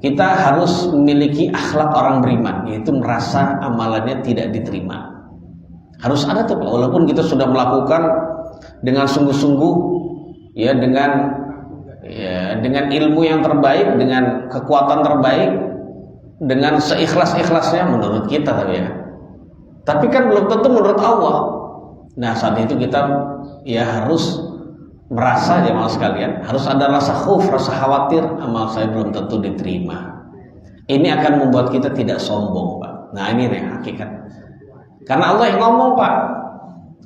kita harus memiliki akhlak orang beriman, yaitu merasa amalannya tidak diterima. Harus ada tuh Pak. Walaupun kita sudah melakukan dengan sungguh-sungguh, ya dengan ilmu yang terbaik, dengan kekuatan terbaik, dengan seikhlas-ikhlasnya menurut kita tapi kan belum tentu menurut Allah. Nah saat itu kita ya harus merasa jemaah sekalian, harus ada rasa khauf, rasa khawatir amal saya belum tentu diterima. Ini akan membuat kita tidak sombong Pak. Nah ini nih hakikat. Karena Allah yang ngomong Pak.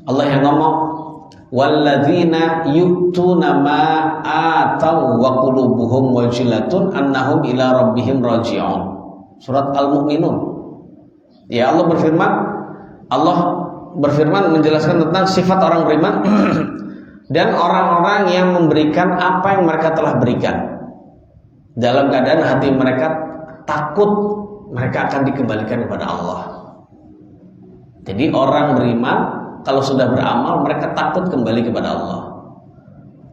Allah yang ngomong, walladzina yu'tuna ma atau wa qulubuhum wajilatun annahum ila rabbihim raji'un. Surat Al-Mu'minun. Ya Allah berfirman menjelaskan tentang sifat orang beriman dan orang-orang yang memberikan apa yang mereka telah berikan dalam keadaan hati mereka takut mereka akan dikembalikan kepada Allah. Jadi orang beriman kalau sudah beramal mereka takut kembali kepada Allah.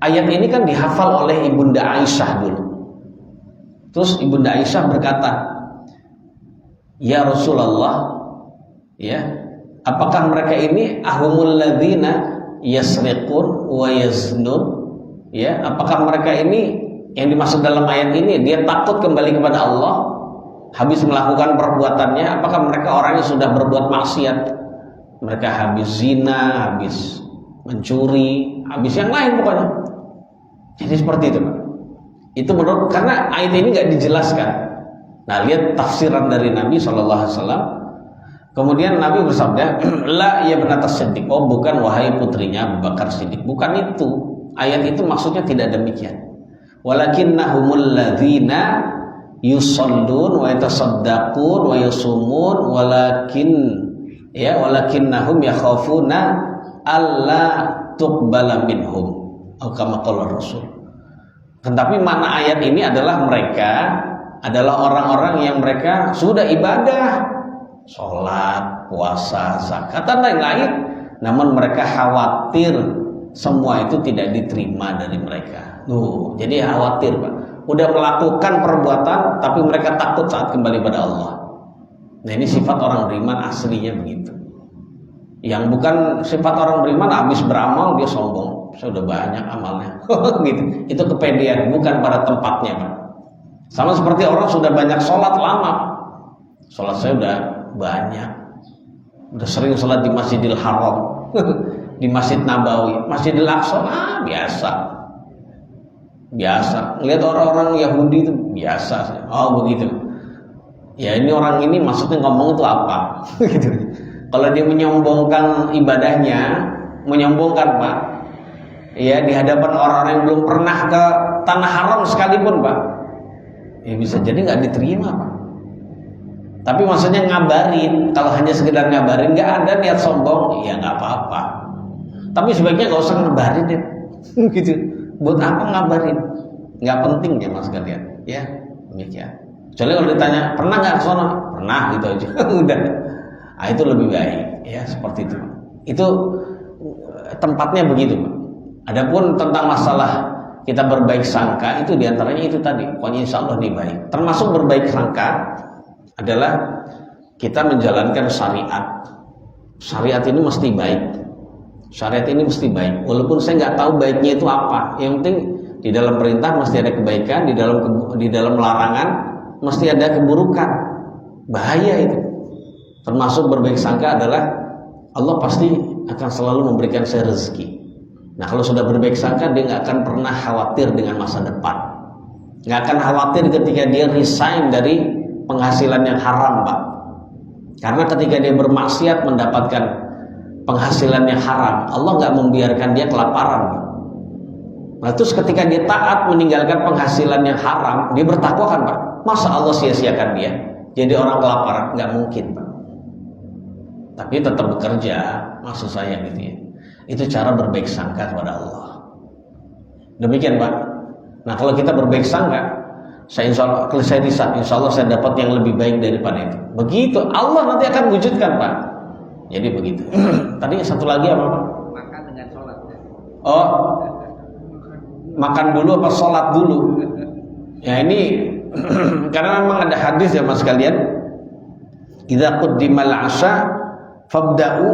Ayat ini kan dihafal oleh Ibunda Aisyah dulu. Terus Ibunda Aisyah berkata, "Ya Rasulullah, ya, apakah mereka ini ahumul ladzina yasriqun wa yaznun?" Ya, apakah mereka ini yang dimaksud dalam ayat ini dia takut kembali kepada Allah habis melakukan perbuatannya? Apakah mereka orang yang sudah berbuat maksiat? Mereka habis zina, habis mencuri, habis yang lain pokoknya. Jadi seperti itu Pak. Itu menurut, karena ayat ini nggak dijelaskan. Nah lihat tafsiran dari Nabi SAW. Kemudian Nabi bersabda, la ya benatas Siddiq. Oh bukan wahai putrinya Abu Bakar Siddiq. Bukan itu. Ayat itu maksudnya tidak demikian. Walakinnahumul ladzina yusallun wa yatasaddaqun wa yasumun walakinnahum yakhafuna alla tuqbala minhum. Kama qala Rasul. Tetapi makna ayat ini adalah mereka adalah orang-orang yang mereka sudah ibadah, sholat, puasa, zakat dan lain-lain, namun mereka khawatir semua itu tidak diterima dari mereka. Jadi khawatir Pak. Udah melakukan perbuatan tapi mereka takut saat kembali pada Allah. Nah ini sifat orang beriman aslinya begitu. Yang bukan sifat orang beriman habis beramal dia sombong, saya udah banyak amalnya gitu. Itu kepedean, bukan pada tempatnya Pak. Sama seperti orang sudah banyak sholat lama, sholat saya udah banyak, udah sering sholat di Masjidil Haram, di Masjid Nabawi, Masjidil Aqsa, biasa. Lihat orang-orang Yahudi itu biasa. Oh begitu. Ya ini orang ini maksudnya ngomong itu apa? Gitu. Kalau dia menyombongkan ibadahnya, menyombongkan Pak, ya di hadapan orang-orang yang belum pernah ke tanah haram sekalipun, Pak, ya bisa jadi nggak diterima, Pak. Tapi maksudnya ngabarin, kalau hanya sekedar ngabarin, nggak ada niat sombong, ya nggak apa-apa. Tapi sebaiknya nggak usah ngabarin deh, gitu. Buat apa ngabarin? Nggak penting ya mas kalian, ya demikian. Kecuali kalau ditanya pernah nggak ke sana, pernah gitu aja, udah. Nah, itu lebih baik, ya seperti itu. Itu tempatnya begitu, Pak. Adapun tentang masalah kita berbaik sangka itu diantaranya itu tadi, pokoknya insya Allah ini baik. Termasuk berbaik sangka adalah kita menjalankan syariat. Syariat ini mesti baik. Syariat ini mesti baik. Walaupun saya nggak tahu baiknya itu apa. Yang penting di dalam perintah mesti ada kebaikan, di dalam larangan mesti ada keburukan. Bahaya itu. Termasuk berbaik sangka adalah Allah pasti akan selalu memberikan saya rezeki. Nah kalau sudah berbaik sangka dia nggak akan pernah khawatir dengan masa depan. Nggak akan khawatir ketika dia resign dari penghasilan yang haram, Pak. Karena ketika dia bermaksiat mendapatkan penghasilan yang haram, Allah nggak membiarkan dia kelaparan, Pak. Nah terus ketika dia taat meninggalkan penghasilan yang haram, dia bertakwa kan, Pak. Masa Allah sia-siakan dia jadi orang kelaparan? Nggak mungkin, Pak. Tapi tetap bekerja, maksud saya gitu ya. Itu cara berbaik sangka kepada Allah. Demikian, Pak. Nah kalau kita berbaik sangka, insya Allah saya dapat yang lebih baik daripada itu. Begitu Allah nanti akan wujudkan, Pak. Jadi begitu. Tadi satu lagi apa, Pak? Makan dengan sholat. Oh, makan dulu apa sholat dulu? Ya ini karena memang ada hadis ya mas kalian. Idza quddimal 'asha fabda'u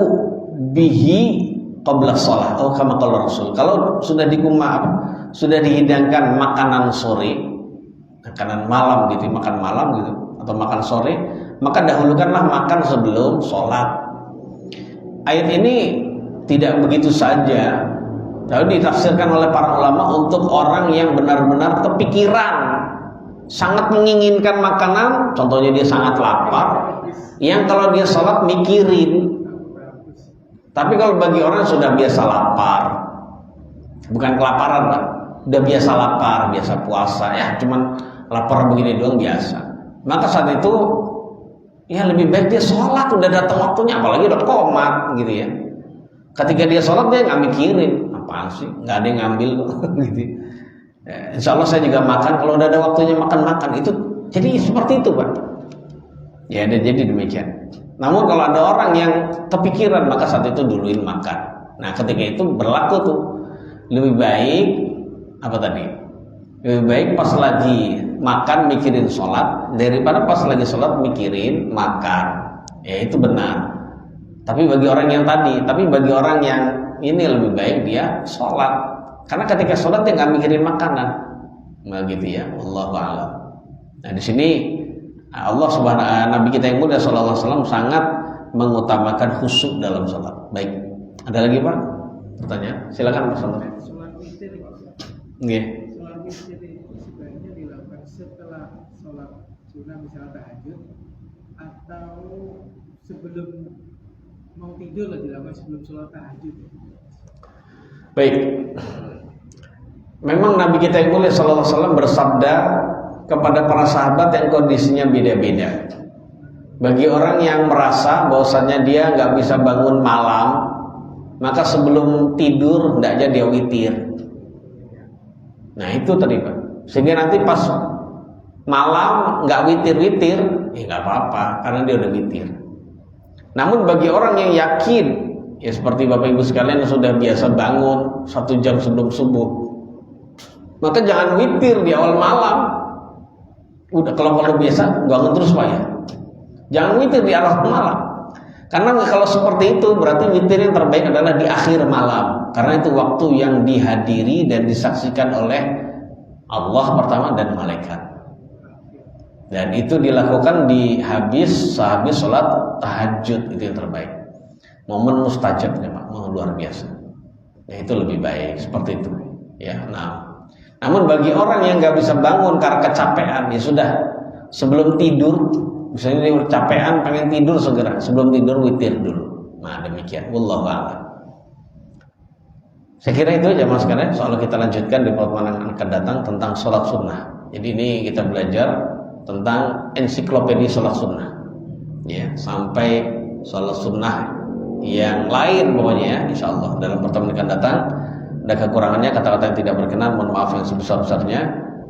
bihi qabla shalah. Oh kama qala Rasul. Kalau sudah sudah dihidangkan makanan sore, makanan malam gitu, makan malam gitu atau makan sore, maka dahulukanlah makan sebelum sholat. Ayat ini tidak begitu saja, tapi ditafsirkan oleh para ulama untuk orang yang benar-benar kepikiran, sangat menginginkan makanan, contohnya dia sangat lapar, yang kalau dia sholat mikirin. Tapi kalau bagi orang yang sudah biasa lapar, bukan kelaparan, Pak, udah biasa lapar, biasa puasa, ya cuman lapar begini doang biasa, maka saat itu ya lebih baik dia sholat, udah datang waktunya, apalagi udah komat gitu ya. Ketika dia sholat dia nggak mikirin apaan sih, nggak ada yang ngambil gitu. Insya Allah saya juga makan kalau udah ada waktunya makan itu. Jadi seperti itu, Pak. Ya jadi demikian. Namun kalau ada orang yang kepikiran, maka saat itu duluin makan. Nah ketika itu berlaku tuh lebih baik apa tadi? Lebih baik pas lagi makan mikirin sholat daripada pas lagi sholat mikirin makan. Ya itu benar. Tapi bagi orang yang ini lebih baik dia sholat. Karena ketika sholat dia nggak mikirin makanan. Nah gitu ya. Wallahu a'lam. Nah di sini Allah Nabi kita yang mulia sallallahu alaihi wasallam sangat mengutamakan khusyuk dalam sholat. Baik. Ada lagi, Pak? Pertanyaan? Silakan Mas. Sholat witir. Nggih. Sholat witir itu sebaiknya dilakukan setelah sholat sunnah misalnya tahajud atau sebelum mau tidur lah, dilakukan sebelum sholat tahajud. Baik. Memang Nabi kita yang mulia sallallahu alaihi wasallam bersabda kepada para sahabat yang kondisinya beda-beda. Bagi orang yang merasa bahwasannya dia nggak bisa bangun malam, maka sebelum tidur hendaknya dia witir. Nah itu tadi, Pak. Sehingga nanti pas malam nggak witir-witir, ya nggak apa-apa karena dia udah witir. Namun bagi orang yang yakin, ya seperti Bapak Ibu sekalian yang sudah biasa bangun 1 jam sebelum subuh, maka jangan witir di awal malam. Udah kalau biasa bangun terus, Pak ya. Jangan witir di awal malam. Karena kalau seperti itu berarti witir yang terbaik adalah di akhir malam. Karena itu waktu yang dihadiri dan disaksikan oleh Allah pertama dan malaikat. Dan itu dilakukan sehabis sholat tahajud, itu yang terbaik. Momen mustajabnya, Pak, luar biasa. Ya itu lebih baik seperti itu. Ya, nah. Namun bagi orang yang nggak bisa bangun karena kecapean, ya sudah sebelum tidur, misalnya dia kecapean pengen tidur segera, sebelum tidur witir dulu. Nah demikian. Wallahu a'lam. Saya kira itu aja mas sekalian. Soal kita lanjutkan di pertemuan yang akan datang tentang sholat sunnah. Jadi ini kita belajar tentang ensiklopedia sholat sunnah, ya, sampai sholat sunnah yang lain pokoknya ya, insya Allah dalam pertemuan yang akan datang. Ada kekurangannya, kata-kata yang tidak berkenan, mohon maaf yang sebesar-besarnya.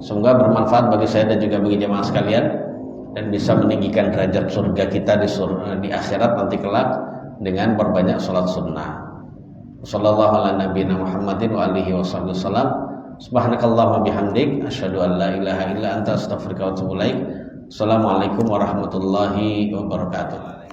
Semoga bermanfaat bagi saya dan juga bagi jemaah sekalian, dan bisa meninggikan derajat surga kita di akhirat nanti kelak dengan berbanyak sholat sunnah. Sallallahu ala nabiyina Muhammadin wa alihi wasallam. Subhanakallahumma bihamdik asyhadu an la ilaha illa anta astaghfiruka wa atubu ilaik. Assalamualaikum warahmatullahi wabarakatuh.